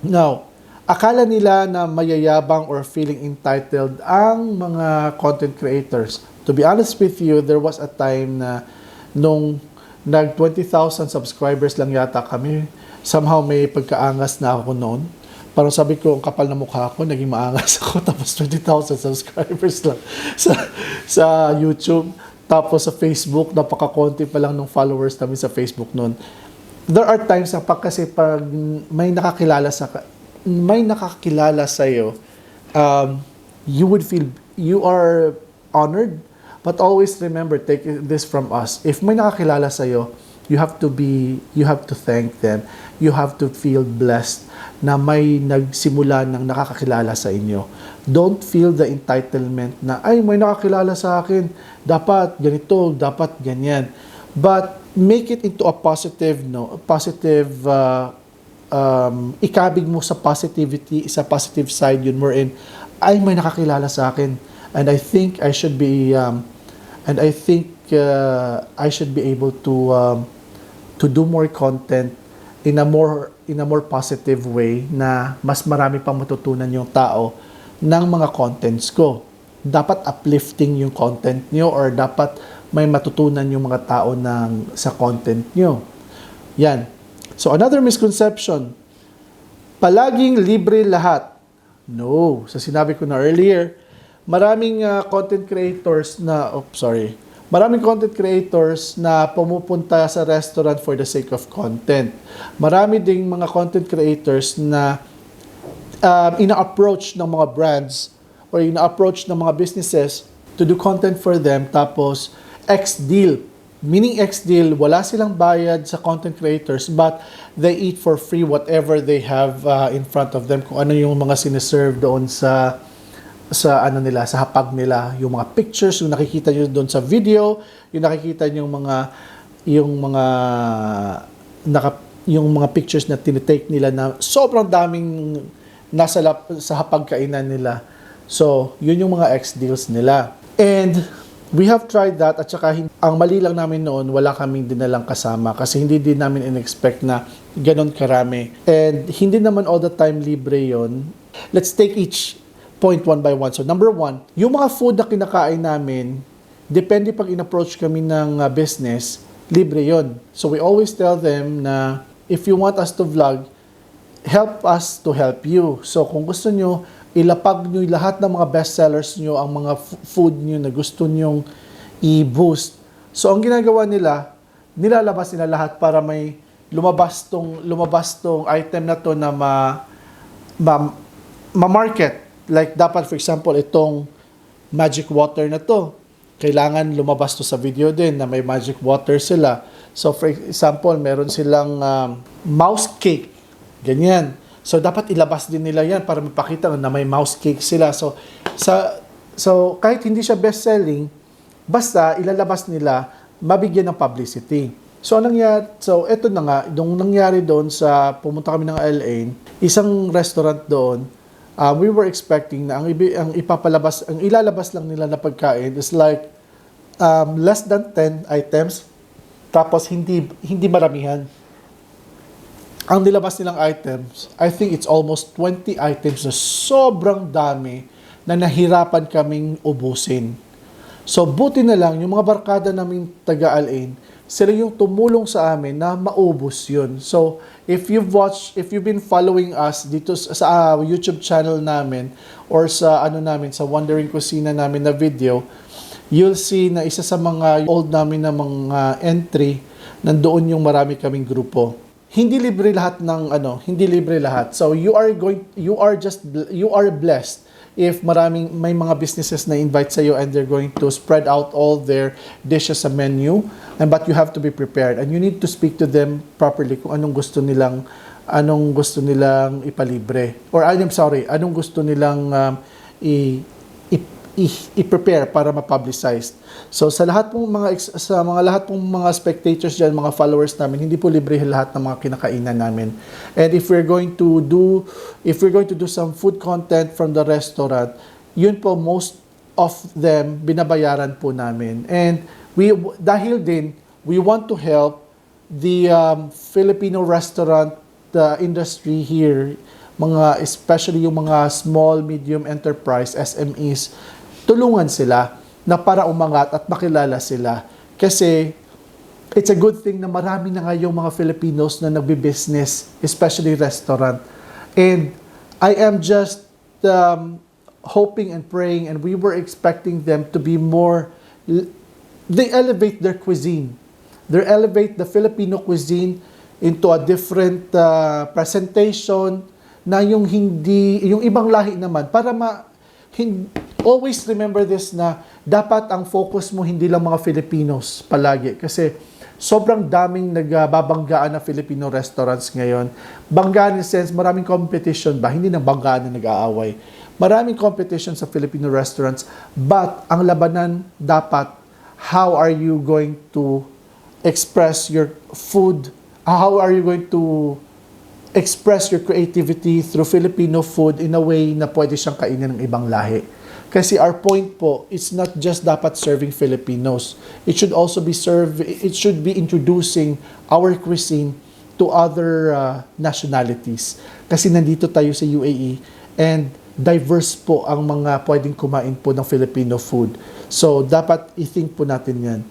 Speaker 1: Now, akala nila na mayayabang or feeling entitled ang mga content creators. To be honest with you, there was a time na nung nag 20,000 subscribers lang yata kami, somehow may pagkaangas na ako noon. Parang sabi ko, ang kapal na mukha ko, naging maangas ako, tapos 20,000 subscribers lang sa YouTube. Tapos sa Facebook, napaka-konti pa lang ng followers namin sa Facebook noon. There are times na pag may nakakilala sa'yo, you are honored. But always remember, take this from us. If may nakakilala sa'yo, you have to thank them. You have to feel blessed na may nagsimula ng nakakakilala sa inyo. Don't feel the entitlement na, ay, may nakakilala sa akin. Dapat ganito, dapat ganyan. But make it into a positive, ikabig mo sa positivity, sa positive side yun more in, ay, may nakakilala sa akin. And I think I should be, I should be able to do more content in a more positive way na mas marami pang matutunan yung tao ng mga contents ko. Dapat uplifting yung content nyo or dapat may matutunan yung mga tao sa content nyo. Yan. So, another misconception, palaging libre lahat. No. So, sinabi ko na earlier, maraming content creators na pumupunta sa restaurant for the sake of content. Marami ding mga content creators na ina-approach ng mga brands or ina-approach ng mga businesses to do content for them tapos X-deal. Meaning X-deal, wala silang bayad sa content creators but they eat for free whatever they have in front of them. Kung ano yung mga siniserve doon sa hapag nila, yung mga pictures, yung nakikita nyo doon sa video, yung nakikita nyo yung mga pictures na tinitake nila na sobrang daming sa hapag kainan nila. So, yun yung mga X-deals nila. And we have tried that at saka ang mali lang namin noon, wala kaming dinalang kasama kasi hindi din namin in-expect na ganon karami. And hindi naman all the time libre yon. Let's take each point one by one. So number one, yung mga food na kinakain namin, depende pag in-approach kami ng business, libre yon. So we always tell them na if you want us to vlog, help us to help you. So kung gusto nyo, ilapag nyo lahat ng mga bestsellers nyo, ang mga food nyo na gusto nyong i-boost. So ang ginagawa nila, nilalabas nila lahat para may lumabas tong item na to na ma-market. Like dapat for example itong magic water na to, kailangan lumabas to sa video din na may magic water sila. So for example, meron silang mouse cake, ganyan. So dapat ilabas din nila yan para mapakita na may mouse cake sila. So kahit hindi siya best selling, basta ilalabas nila, mabigyan ng publicity. So eto na nga, nung nangyari doon sa pumunta kami ng LA, isang restaurant doon, we were expecting na ang ilalabas lang nila na pagkain is like less than 10 items, tapos hindi maramihan. Ang nilabas nilang items, I think it's almost 20 items na sobrang dami na nahirapan kaming ubusin. So buti na lang, yung mga barkada naming taga-Alain, sila yung tumulong sa amin na maubos yun. So, if you've been following us dito sa YouTube channel namin or sa sa Wandering Kusina namin na video, you'll see na isa sa mga old namin na mga entry, nandoon yung marami kaming grupo. Hindi libre lahat hindi libre lahat. So, you are blessed if may mga businesses na invite sa iyo and they're going to spread out all their dishes sa menu, but you have to be prepared and you need to speak to them properly kung anong gusto nilang ipalibre, or anong gusto nilang i-prepare para ma-publicize. So sa lahat pong mga spectators diyan, mga followers namin, hindi po libre lahat ng mga kinakainan namin. And if we're going to do some food content from the restaurant, yun po most of them binabayaran po namin. And we want to help the Filipino restaurant industry here, especially yung mga small, medium enterprise, SMEs, tulungan sila na para umangat at makilala sila. Kasi it's a good thing na marami na ngayong mga Filipinos na nagbi-business, especially restaurant. And I am just hoping and praying, and we were expecting them to be more, they elevate their cuisine. They elevate the Filipino cuisine into a different presentation na yung ibang lahi naman, para always remember this na dapat ang focus mo hindi lang mga Filipinos palagi, kasi sobrang daming nagbabanggaan na Filipino restaurants ngayon. Banggaan in the sense, maraming competition ba? Hindi na banggaan na nag-aaway. Maraming competition sa Filipino restaurants, but ang labanan dapat, how are you going to express your food? How are you going to express your creativity through Filipino food in a way na pwede siyang kainin ng ibang lahi? Kasi our point po, it's not just dapat serving Filipinos. It should also be introducing our cuisine to other nationalities. Kasi nandito tayo sa UAE and diverse po ang mga pwedeng kumain po ng Filipino food. So, dapat i-think po natin yan.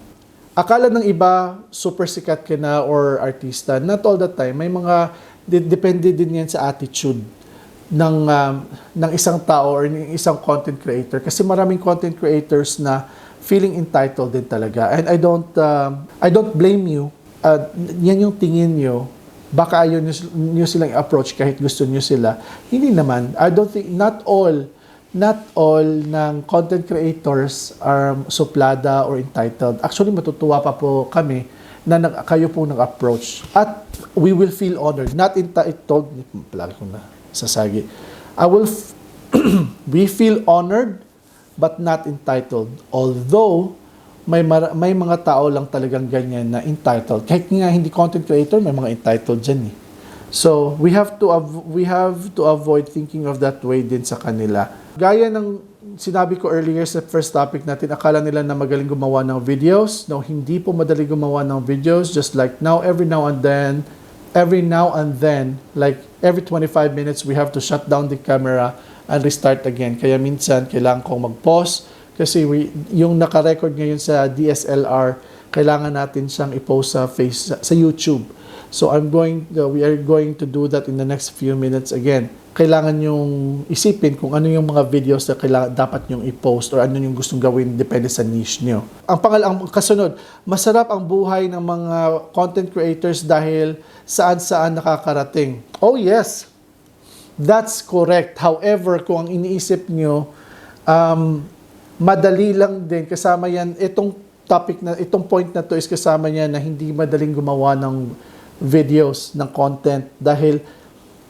Speaker 1: Akala ng iba, super sikat ka na or artista. Not all the time. May mga, depende din yan sa attitude ng isang tao or ng isang content creator, kasi maraming content creators na feeling entitled din talaga, and I don't blame you. Yan yung tingin nyo, baka ayaw nyo silang approach kahit gusto nyo sila. Hindi naman. I don't think, not all ng content creators are suplada or entitled. Actually, matutuwa pa po kami na kayo po nag-approach, at we will feel honored, not entitled. Palagi ko na sasagi. We feel honored but not entitled. Although may mga tao lang talagang ganyan na entitled. Kahit nga hindi content creator, may mga entitled dyan eh. So we have to avoid thinking of that way din sa kanila. Gaya ng sinabi ko earlier sa first topic natin, akala nila na magaling gumawa ng videos. No, hindi po madali gumawa ng videos. Just like now, every now and then, every now and then, like every 25 minutes, we have to shut down the camera and restart again. Kaya minsan, kailangan kong mag-pause kasi yung naka-record ngayon sa DSLR, kailangan natin siyang i-post sa YouTube. So we are going to do that in the next few minutes again. Kailangan yung isipin kung ano yung mga videos na dapat yung i-post or ano yung gustong gawin depende sa niche nyo. Ang kasunod, masarap ang buhay ng mga content creators dahil saan-saan nakakarating. Oh yes, that's correct. However, kung ang iniisip nyo, madali lang din. Kasama yan, itong point na to is kasama niya na hindi madaling gumawa ng videos, ng content. Dahil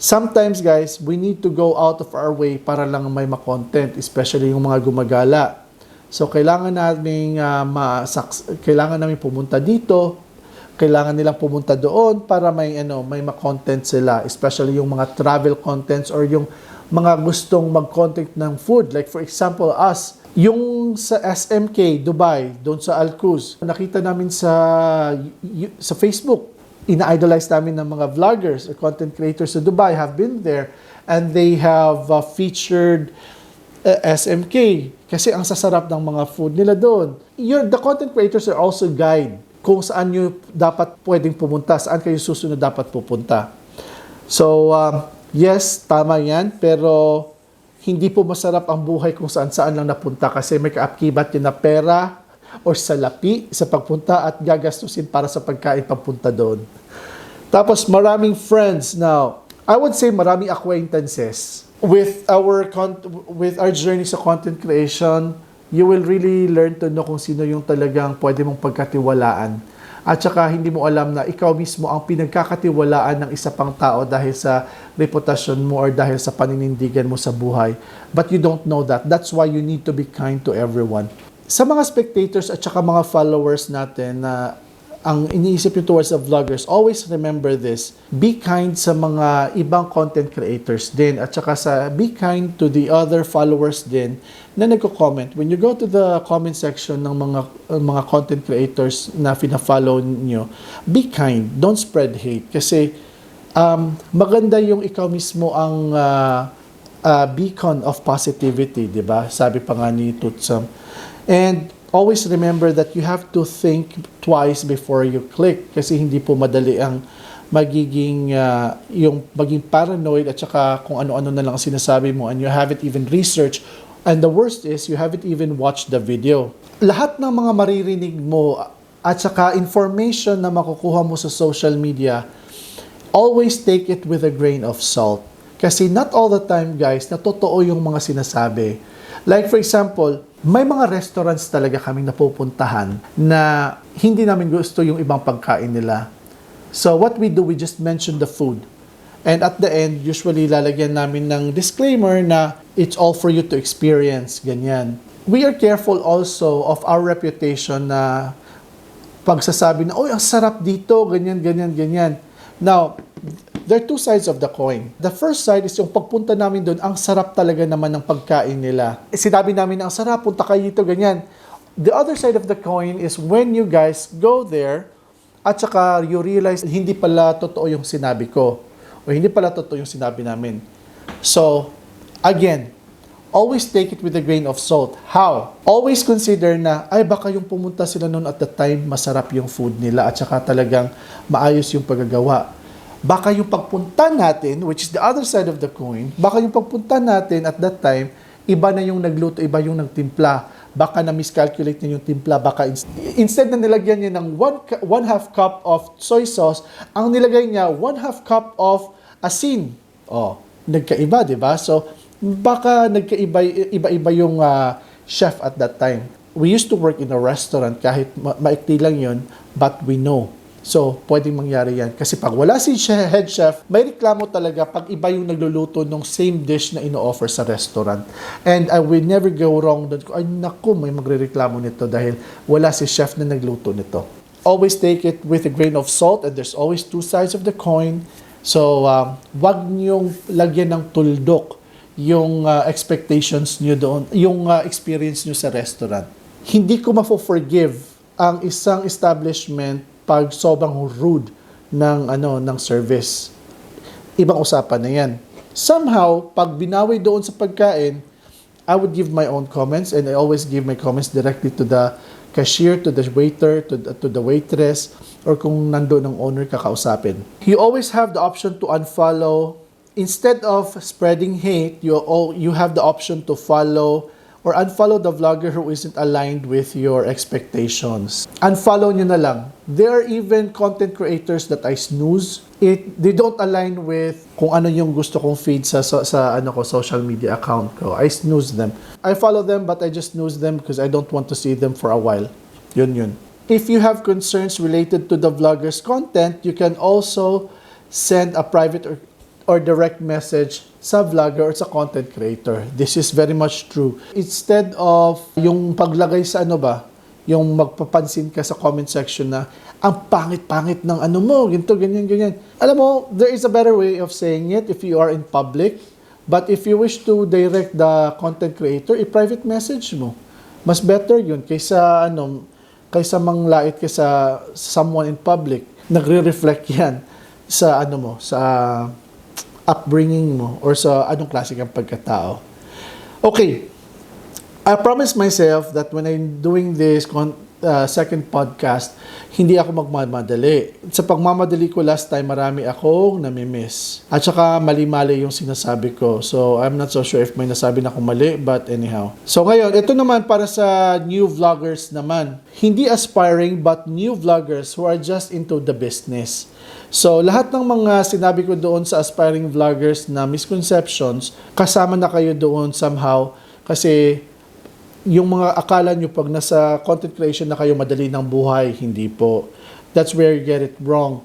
Speaker 1: sometimes guys, we need to go out of our way para lang may ma-content, especially yung mga gumagala. So kailangan namin pumunta dito, kailangan nilang pumunta doon para may ma-content sila, especially yung mga travel contents or yung mga gustong mag-content ng food. Like for example, us, yung sa SMK, Dubai, doon sa Al Quoz, nakita namin sa Facebook, ina-idolize namin ng mga vloggers or content creators sa Dubai have been there and they have featured SMK kasi ang sasarap ng mga food nila doon. The content creators are also guide kung saan nyo dapat pwedeng pumunta, saan kayo susunod dapat pupunta. So, yes, tama yan, pero hindi po masarap ang buhay kung saan-saan lang napunta kasi may kaakibat yun na pera o salapi sa pagpunta at gagastusin para sa pagkain papunta doon. Tapos maraming friends now. I would say maraming acquaintances. With our journey sa content creation, you will really learn to know kung sino yung talagang pwede mong pagkatiwalaan. At saka hindi mo alam na ikaw mismo ang pinagkakatiwalaan ng isa pang tao dahil sa reputasyon mo or dahil sa paninindigan mo sa buhay. But you don't know that. That's why you need to be kind to everyone. Sa mga spectators at saka mga followers natin na ang iniisip nyo towards the vloggers, always remember this. Be kind sa mga ibang content creators din at saka be kind to the other followers din na nagko-comment. When you go to the comment section ng mga content creators na fina-follow nyo, be kind. Don't spread hate. Kasi maganda yung ikaw mismo ang beacon of positivity, di ba? Sabi pa nga ni Tutsam. And always remember that you have to think twice before you click kasi hindi po madali ang maging paranoid at saka kung ano-ano na lang ang sinasabi mo and you haven't even researched and the worst is you haven't even watched the video. Lahat ng mga maririnig mo at saka information na makukuha mo sa social media, always take it with a grain of salt. Kasi not all the time guys na totoo yung mga sinasabi. Like for example, may mga restaurants talaga kaming napupuntahan na hindi namin gusto yung ibang pagkain nila. So what we do, we just mention the food. And at the end, usually lalagyan namin ng disclaimer na it's all for you to experience, ganyan. We are careful also of our reputation na pagsasabi na, oy, ang sarap dito, ganyan, ganyan, ganyan. Now, there are two sides of the coin. The first side is yung pagpunta namin doon, ang sarap talaga naman ng pagkain nila. Sinabi namin na ang sarap, punta kayo dito, ganyan. The other side of the coin is when you guys go there, at saka you realize hindi pala totoo yung sinabi ko. O hindi pala totoo yung sinabi namin. So, again, always take it with a grain of salt. How? Always consider na, ay baka yung pumunta sila noon at the time, masarap yung food nila at saka talagang maayos yung paggagawa. Baka yung pagpunta natin, which is the other side of the coin, baka yung pagpunta natin at that time, iba na yung nagluto, iba yung nagtimpla. Baka na miscalculate na yung timpla. Baka instead na nilagyan niya ng 1/2 cup of soy sauce, ang nilagay niya 1/2 cup of asin. Oh, nagkaiba, di ba? So, baka iba-iba yung chef at that time. We used to work in a restaurant, kahit maikli lang yun, but we know. So, pwedeng mangyari yan. Kasi pag wala si head chef, may reklamo talaga pag iba yung nagluluto ng same dish na ino-offer sa restaurant. And I will never go wrong. Ay, naku, may magre-reklamo nito dahil wala si chef na nagluto nito. Always take it with a grain of salt and there's always two sides of the coin. So, wag niyong lagyan ng tuldok yung expectations niyo doon, yung experience niyo sa restaurant. Hindi ko mafo-forgive ang isang establishment pag sobrang rude ng service. Ibang usapan na yan. Somehow, pag binawi doon sa pagkain, I would give my own comments, and I always give my comments directly to the cashier, to the waiter, to the waitress, or kung nandoon ng owner kakausapin. You always have the option to unfollow. Instead of spreading hate, you have the option to follow or unfollow the vlogger who isn't aligned with your expectations. Unfollow nyo na lang. There are even content creators that I snooze. They don't align with kung ano yung gusto kong feed sa social media account ko. I snooze them. I follow them, but I just snooze them because I don't want to see them for a while. Yun. If you have concerns related to the vlogger's content, you can also send a private or direct message sa vlogger or sa content creator. This is very much true. Instead of yung paglagay sa yung magpapansin ka sa comment section na ang pangit-pangit ng mo, ganito, ganyan. Alam mo, there is a better way of saying it if you are in public. But if you wish to direct the content creator, i-private message mo. Mas better yun kaysa manglait ka sa someone in public. Nagre-reflect yan sa sa upbringing mo or sa anong klase kang pagkatao. Okay, I promised myself that when I'm doing this second podcast, hindi ako magmamadali. Sa pagmamadali ko last time, marami akong namimiss. At saka mali-mali yung sinasabi ko. So, I'm not so sure if may nasabi na akong mali, but anyhow. So, ngayon, ito naman para sa new vloggers naman. Hindi aspiring, but new vloggers who are just into the business. So, lahat ng mga sinabi ko doon sa aspiring vloggers na misconceptions, kasama na kayo doon somehow kasi yung mga akala nyo pag nasa content creation na kayo madali ng buhay, hindi po. That's where you get it wrong.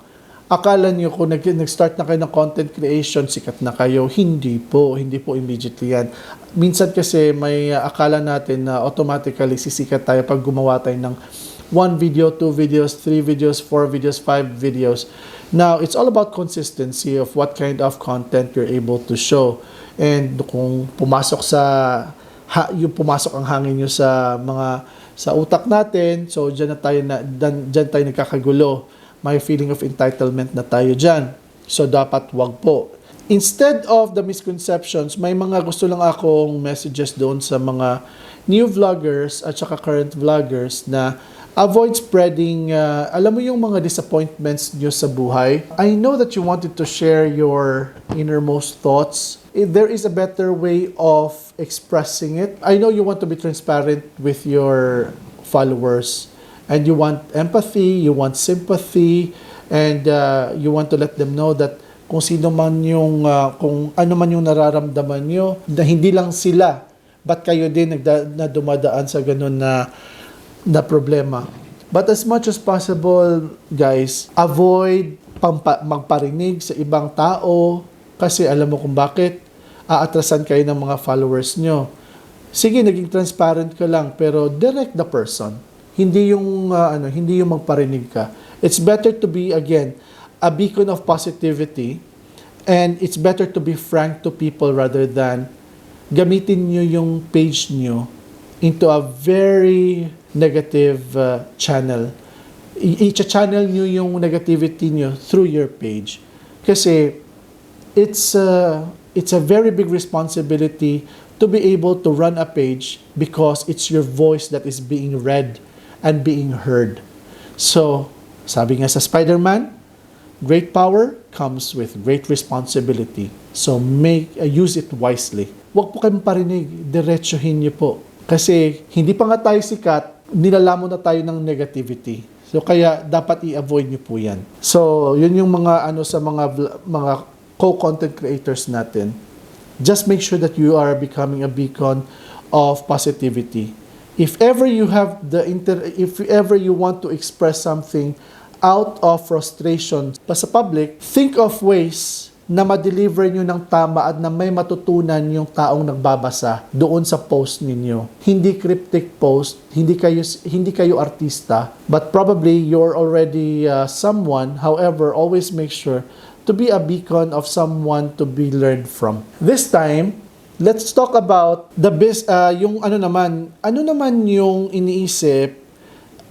Speaker 1: Akala nyo kung nag-start na kayo ng content creation, sikat na kayo, hindi po immediately yan. Minsan kasi may akala natin na automatically sisikat tayo pag gumawa tayo ng 1 video, 2 videos, 3 videos, 4 videos, 5 videos. Now, it's all about consistency of what kind of content you're able to show. And kung pumasok ang hangin nyo sa utak natin, so dyan tayo nagkakagulo. May feeling of entitlement na tayo dyan. So, dapat wag po. Instead of the misconceptions, may mga gusto lang akong messages doon sa mga new vloggers at saka current vloggers na avoid spreading, alam mo yung mga disappointments nyo sa buhay. I know that you wanted to share your innermost thoughts. There is a better way of expressing it. I know you want to be transparent with your followers. And you want empathy, you want sympathy, and you want to let them know that kung ano man yung nararamdaman nyo, na hindi lang sila, but kayo din na dumadaan sa ganun na problema. But as much as possible, guys, avoid magparinig sa ibang tao kasi alam mo kung bakit aatrasan kayo ng mga followers nyo. Sige, naging transparent ka lang, pero direct the person. Hindi yung magparinig ka. It's better to be, again, a beacon of positivity, and it's better to be frank to people rather than gamitin nyo yung page nyo into a very negative channel. I-channel nyo yung negativity nyo through your page. Kasi it's a very big responsibility to be able to run a page because it's your voice that is being read and being heard. So, sabi nga sa Spider-Man, great power comes with great responsibility. So, use it wisely. Huwag po kayong parinig, diretsuhin niyo po. Kasi hindi pa nga tayo sikat, nilalamon na tayo ng negativity. So, kaya dapat i-avoid niyo po yan. So, yun yung mga sa mga co-content creators natin. Just make sure that you are becoming a beacon of positivity. If ever you want to express something out of frustration sa public, think of ways na ma-deliver nyo ng tama at na may matutunan yung taong nagbabasa doon sa post ninyo. Hindi cryptic post, hindi kayo artista, but probably you're already someone. However, always make sure to be a beacon of someone to be learned from. This time, let's talk about yung ano naman yung iniisip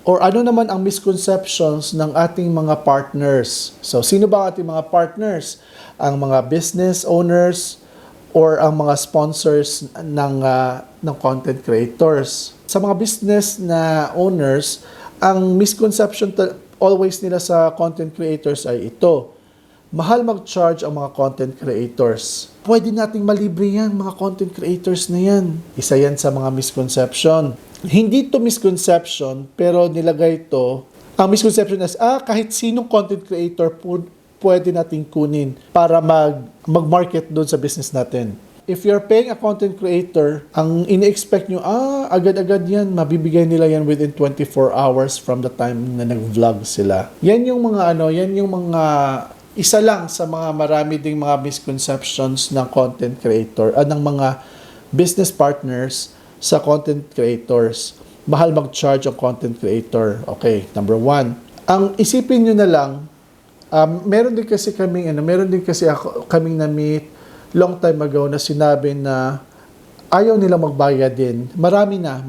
Speaker 1: Or ano naman ang misconceptions ng ating mga partners? So, sino ba ang ating mga partners? Ang mga business owners or ang mga sponsors ng content creators? Sa mga business na owners, ang misconception always nila sa content creators ay ito: mahal mag-charge ang mga content creators. Pwede nating malibre yan, mga content creators na yan. Isa yan sa mga misconception. Hindi to misconception, pero nilagay ito. Ang misconception is, kahit sinong content creator pwede nating kunin para mag-market doon sa business natin. If you're paying a content creator, ang ini-expect nyo, agad-agad yan, mabibigay nila yan within 24 hours from the time na nag-vlog sila. Yan yung mga isa lang sa mga marami ding mga misconceptions ng content creator, ng mga business partners sa content creators. Mahal mag-charge ang content creator. Okay, number one. Ang isipin nyo na lang, meron din kasi kaming na-meet long time ago na sinabi na ayaw nila magbayad din. Marami na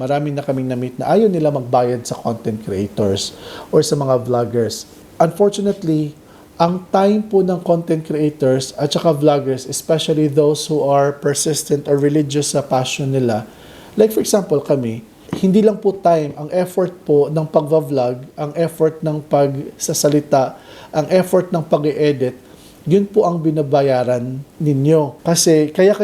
Speaker 1: kaming na-meet na ayaw nila magbayad sa content creators or sa mga vloggers. Unfortunately, ang time po ng content creators at saka vloggers, especially those who are persistent or religious sa passion nila, like for example kami, hindi lang po time, ang effort po ng pagva-vlog, ang effort ng pagsasalita, ang effort ng pag-edit, yun po ang binabayaran ninyo. Kasi kaya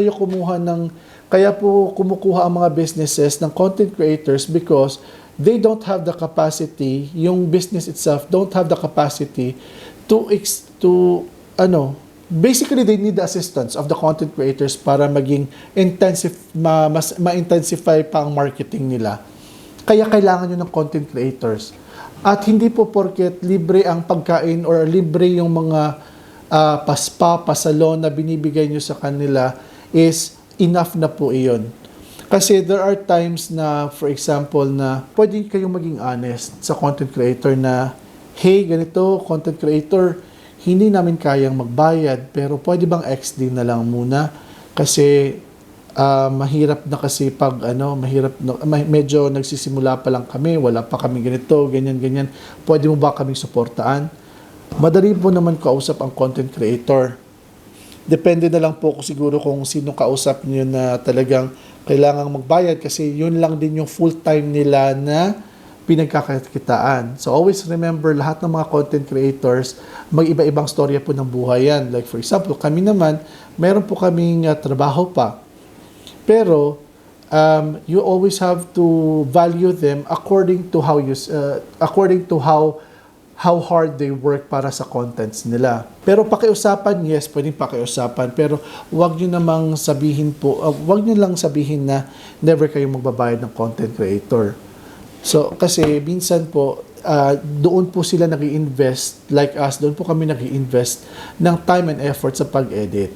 Speaker 1: po kumukuha ang mga businesses ng content creators because they don't have the capacity, yung business itself don't have the capacity basically they need the assistance of the content creators para maging ma-intensify pa ang marketing nila. Kaya kailangan nyo ng content creators. At hindi po porket libre ang pagkain or libre yung mga pasalon na binibigay nyo sa kanila is enough na po iyon. Kasi there are times na, for example, na pwede kayong maging honest sa content creator na, hey, ganito, content creator, hindi namin kayang magbayad, pero pwede bang XD na lang muna? Kasi mahirap na kasi medyo nagsisimula pa lang kami, wala pa kami ganito, ganyan. Pwede mo ba kaming suportaan? Madali po naman kausap ang content creator. Depende na lang po siguro kung sino kausap niyo na talagang kailangang magbayad kasi yun lang din yung full time nila na pinagkakakitaan. So always remember, lahat ng mga content creators, mag-iba-ibang storya po ng buhay yan. Like for example, kami naman, meron po kaming trabaho pa. Pero you always have to value them according to how hard they work para sa contents nila. Pero pakiusapan, yes, pwedeng pakiusapan. Pero wag nyo lang sabihin na never kayong magbabayad ng content creator. So, kasi minsan po, doon po sila nag-i-invest, like us, doon po kami nag-i-invest ng time and effort sa pag-edit.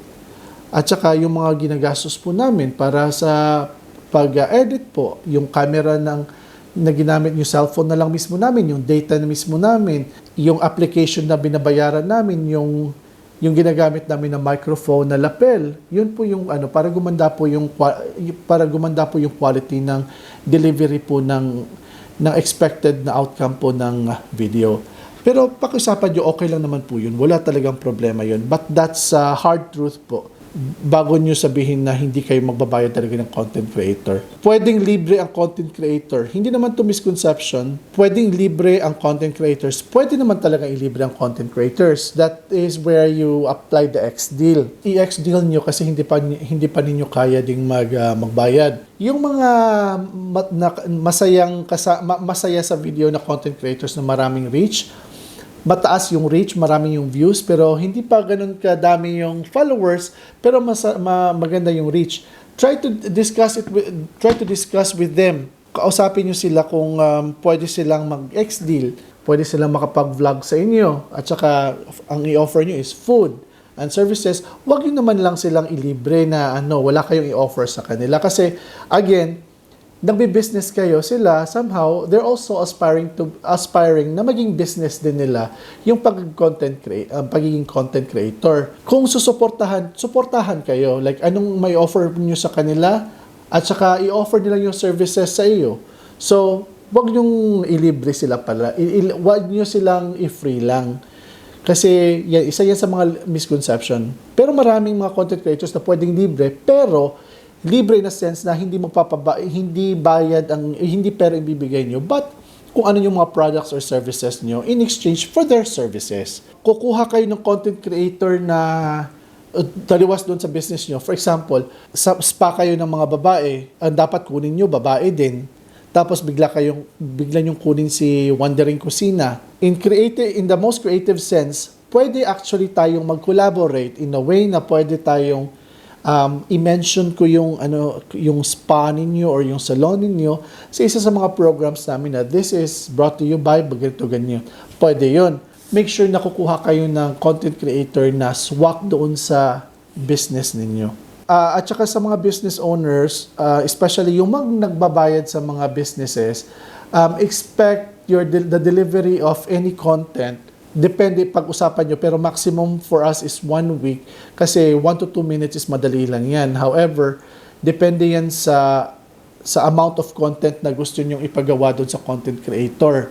Speaker 1: At saka yung mga ginagastos po namin para sa pag-edit po, yung camera na ginamit, yung cellphone na lang mismo namin, yung data na mismo namin, yung application na binabayaran namin, yung ginagamit namin na microphone na lapel, yun po yung para gumanda po yung quality ng delivery po ng expected na outcome po ng video. Pero pakiusapan nyo, okay lang naman po yun. Wala talagang problema yun. But that's hard truth po. Bago nyo sabihin na hindi kayo magbabayad talaga ng content creator. Pwedeng libre ang content creator. Hindi naman to misconception. Pwedeng libre ang content creators. Pwede naman talaga ilibre ang content creators. That is where you apply the X-deal. I-X-deal nyo kasi hindi pa ninyo kaya ding magbayad. Yung mga masaya sa video na content creators na maraming reach, mataas yung reach, marami yung views, pero hindi pa ganun kadami yung followers, pero maganda yung reach. Try to discuss with them. Kausapin nyo sila kung pwede silang mag-X-deal, pwede silang makapag-vlog sa inyo, at saka ang i-offer nyo is food and services. Huwag nyo naman lang silang ilibre na wala kayong i-offer sa kanila. Kasi, again, nagbi-business kayo, sila somehow they're also aspiring na maging business din nila yung pagiging content creator. Kung suportahan kayo, like anong may offer niyo sa kanila at saka i-offer nila yung services sa iyo. So wag niyong ilibre sila pala. Wag niyo silang i-free lang. Kasi isa yan sa mga misconception. Pero maraming mga content creators na pwedeng libre, pero libre in a sense na hindi bayad hindi pera ibibigay niyo, but kung ano yung mga products or services niyo in exchange for their services. Kukuha kayo ng content creator na taliwas doon sa business niyo. For example, sa spa kayo ng mga babae, ang dapat kunin niyo babae din. Tapos bigla yung kunin si Wandering Kusina. In the most creative sense, pwede actually tayong mag-collaborate in a way na pwede tayong i-mention ko yung spa ninyo or yung salon ninyo sa isa sa mga programs namin na this is brought to you by ganito ganyan. Pwede yun. Make sure na kukuha kayo ng content creator na swak doon sa business ninyo. At saka sa mga business owners, especially yung nagbabayad sa mga businesses, expect the delivery of any content. Depende pag-usapan nyo, pero maximum for us is 1 week kasi 1 to 2 minutes is madali lang yan. However, depende yan sa amount of content na gusto nyong ipagawa doon sa content creator.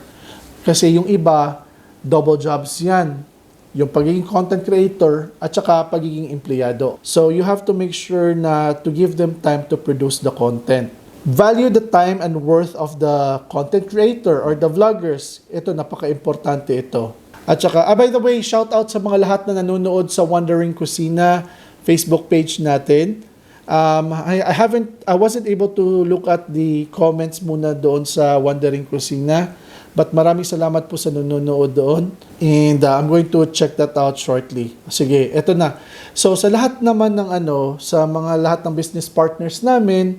Speaker 1: Kasi yung iba, double jobs yan. Yung pagiging content creator at saka pagiging empleyado. So you have to make sure na to give them time to produce the content. Value the time and worth of the content creator or the vloggers. Ito, napaka-importante ito. At saka, by the way, shout out sa mga lahat na nanonood sa Wandering Kusina Facebook page natin. I wasn't able to look at the comments muna doon sa Wandering Kusina. But maraming salamat po sa nanonood doon. And I'm going to check that out shortly. Sige, eto na. So sa lahat naman ng sa mga lahat ng business partners namin,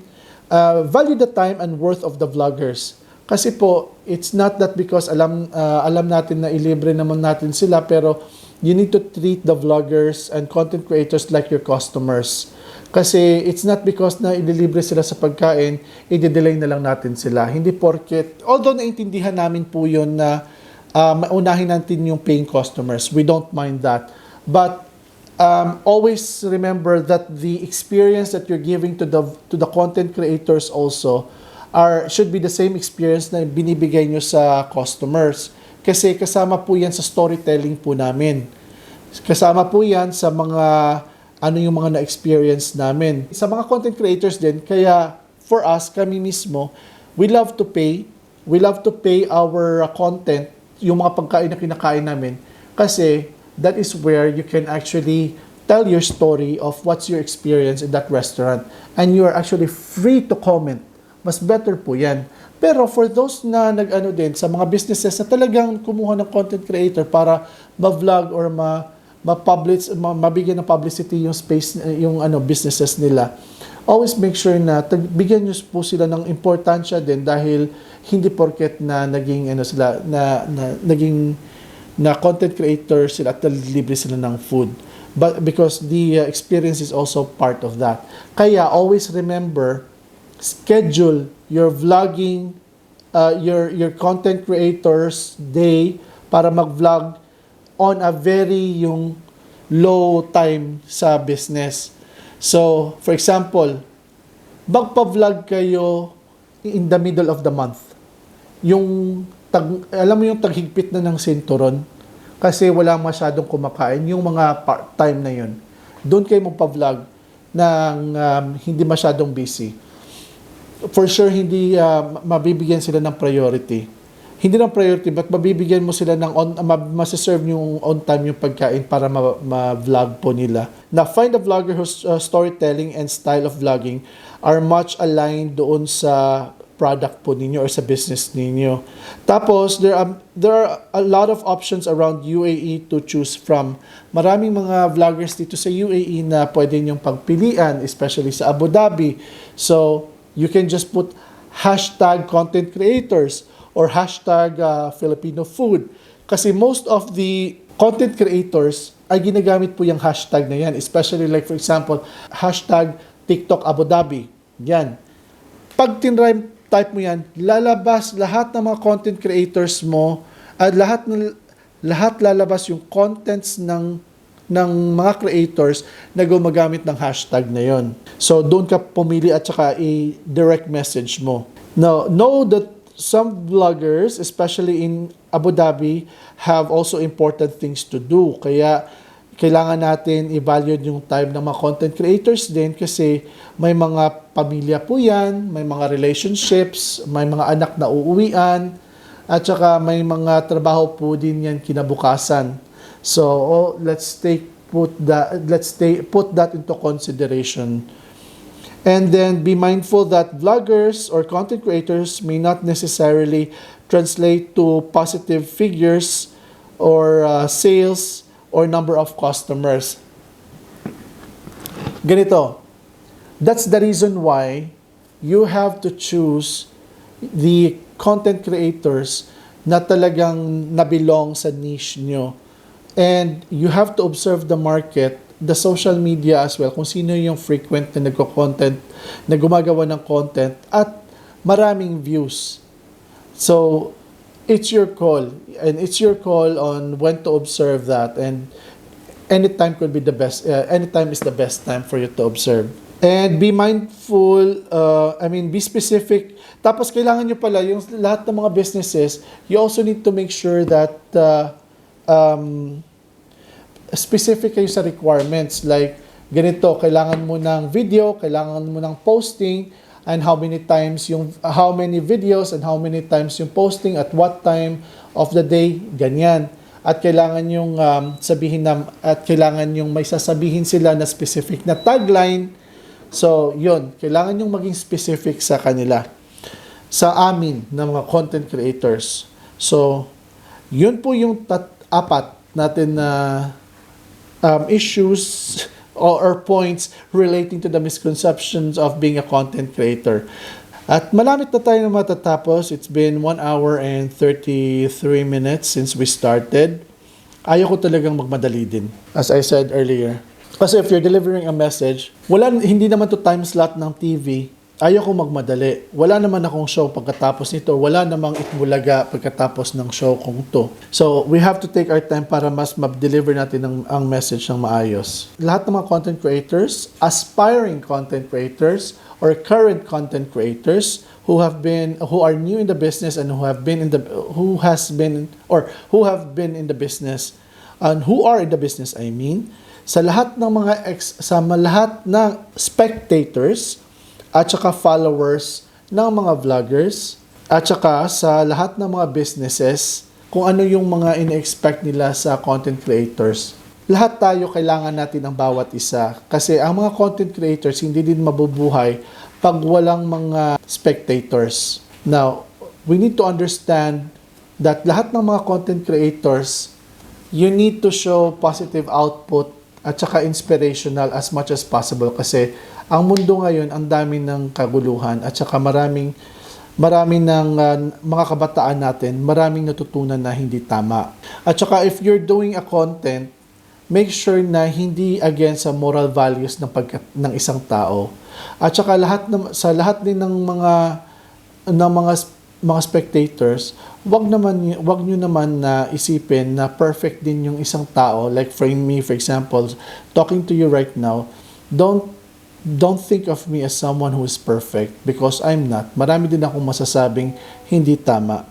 Speaker 1: value the time and worth of the vloggers. Kasi po, it's not that because alam natin na ilibre naman natin sila, pero you need to treat the vloggers and content creators like your customers. Kasi it's not because na ililibre sila sa pagkain, i-delay na lang natin sila. Hindi porket, although naintindihan namin po yun na maunahin natin yung paying customers. We don't mind that. But always remember that the experience that you're giving to the content creators also should be the same experience na binibigay nyo sa customers. Kasi kasama po yan sa storytelling po namin. Kasama po yan sa yung mga na-experience namin. Sa mga content creators din, kaya for us, kami mismo, we love to pay our content, yung mga pagkain na kinakain namin, kasi that is where you can actually tell your story of what's your experience in that restaurant. And you are actually free to comment. Mas better po yan. Pero for those na din, sa mga businesses na talagang kumuha ng content creator para ma-vlog or mabigyan ng publicity yung space, yung businesses nila. Always make sure na bigyan niyo po sila ng importansya din dahil hindi porket na naging na content creator sila at libre sila ng food. But because the experience is also part of that. Kaya always remember, schedule your vlogging, your content creators day para mag-vlog on a very low time sa business. So, for example, magpa-vlog kayo in the middle of the month. Alam mo yung taghigpit na ng sinturon kasi wala masyadong kumakain, yung mga part-time na yun. Doon kayo magpa-vlog ng hindi masyadong busy. For sure, hindi mabibigyan sila ng priority. Hindi ng priority, but mabibigyan mo sila ng masiserve yung on time yung pagkain para ma-vlog po nila. Now, find a vlogger whose storytelling and style of vlogging are much aligned doon sa product po ninyo or sa business ninyo. Tapos, there are a lot of options around UAE to choose from. Maraming mga vloggers dito sa UAE na pwede nyong pagpilian, especially sa Abu Dhabi. So, you can just put hashtag content creators or hashtag Filipino food. Kasi most of the content creators ay ginagamit po yung hashtag na yan. Especially like for example, hashtag TikTok Abu Dhabi. Yan. Pag type mo yan, lalabas lahat ng mga content creators mo at lahat lalabas yung contents ng mga creators na gumagamit ng hashtag na yon. So, doon ka pumili at saka i-direct message mo. Now, know that some vloggers, especially in Abu Dhabi, have also important things to do. Kaya kailangan natin i-value yung time ng mga content creators din kasi may mga pamilya po yan, may mga relationships, may mga anak na uuwian, at saka may mga trabaho po din yan kinabukasan. So, put that into consideration. And then be mindful that vloggers or content creators may not necessarily translate to positive figures or sales or number of customers. Ganito, that's the reason why you have to choose the content creators na talagang nabilong sa niche nyo. And you have to observe the market, the social media as well, kung sino yung frequent na nagko-content, na gumagawa ng content at maraming views. So, it's your call, and it's your call on when to observe that, and anytime could be the best, anytime is the best time for you to observe. And be mindful, be specific. Tapos kailangan nyo pala, yung lahat ng mga businesses, you also need to make sure that specific kayo sa requirements. Like, ganito, kailangan mo ng video, kailangan mo ng posting, and how many videos and how many times yung posting at what time of the day, ganyan. At kailangan yung kailangan yung may sasabihin sila na specific na tagline. So, yun, kailangan yung maging specific sa kanila, sa amin na mga content creators. So, yun po yung apat natin na issues or points relating to the misconceptions of being a content creator. At malamit na tayo na matatapos. It's been 1 hour and 33 minutes since we started. Ayaw ko talagang magmadali din, as I said earlier. Kasi if you're delivering a message, hindi naman to time slot ng TV. Ayaw ko magmadali. Wala naman akong show pagkatapos nito. Wala namang Itbulaga pagkatapos ng show kong to. So, we have to take our time para mas ma-deliver natin ang message ng maayos. Lahat ng mga content creators, aspiring content creators, or current content creators who are new in the business and who have been in the business and who are in the business, sa lahat ng lahat ng spectators at saka followers ng mga vloggers, at saka sa lahat ng mga businesses, kung ano yung mga in-expect nila sa content creators. Lahat tayo kailangan natin ng bawat isa. Kasi ang mga content creators hindi din mabubuhay pag walang mga spectators. Now, we need to understand that lahat ng mga content creators, you need to show positive output at saka inspirational as much as possible kasi ang mundo ngayon, ang dami ng kaguluhan at saka maraming ng mga kabataan natin, maraming natutunan na hindi tama. At saka if you're doing a content, make sure na hindi against sa moral values ng isang tao. At saka sa lahat din ng mga spectators, wag niyo naman na isipin na perfect din yung isang tao. Like for me, for example, talking to you right now, don't think of me as someone who is perfect because I'm not. Marami din akong masasabing hindi tama.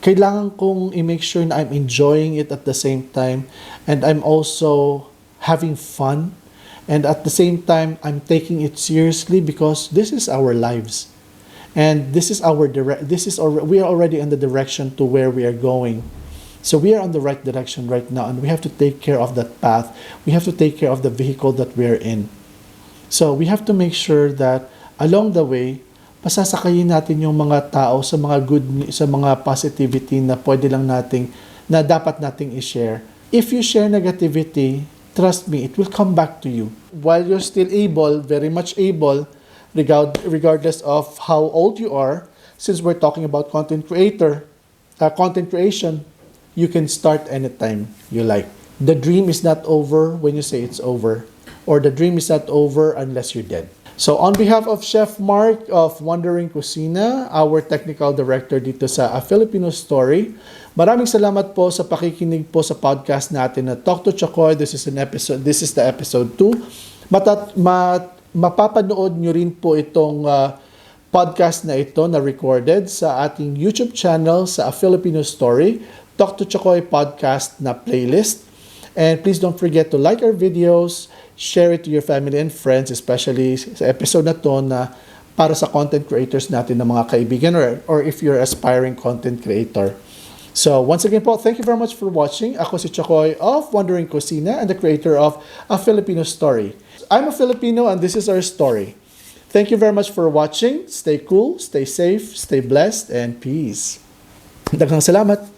Speaker 1: Kailangan kong i-make sure na I'm enjoying it at the same time and I'm also having fun, and at the same time I'm taking it seriously because this is our lives. And we are already in the direction to where we are going. So we are on the right direction right now and we have to take care of that path. We have to take care of the vehicle that we are in. So, we have to make sure that along the way, pasasakayin natin yung mga tao sa mga positivity na dapat nating i-share. If you share negativity, trust me, it will come back to you. While you're still able, very much able, regardless of how old you are, since we're talking about content creation, you can start anytime you like. The dream is not over when you say it's over. Or the dream is not over unless you're dead. So on behalf of Chef Mark of Wandering Cucina, our technical director dito sa A Filipino Story, maraming salamat po sa pakikinig po sa podcast natin na Talk to Chakoy. This is the episode 2. Mapapanood nyo rin po itong podcast na ito na recorded sa ating YouTube channel sa A Filipino Story, Talk to Chokoy podcast na playlist. And please don't forget to like our videos, share it to your family and friends, especially sa episode na to na para sa content creators natin na mga kaibigan or if you're aspiring content creator. So once again po, thank you very much for watching. Ako si Chokoy of Wandering Cocina and the creator of A Filipino Story. I'm a Filipino and this is our story. Thank you very much for watching. Stay cool, stay safe, stay blessed, and peace. Daghang salamat.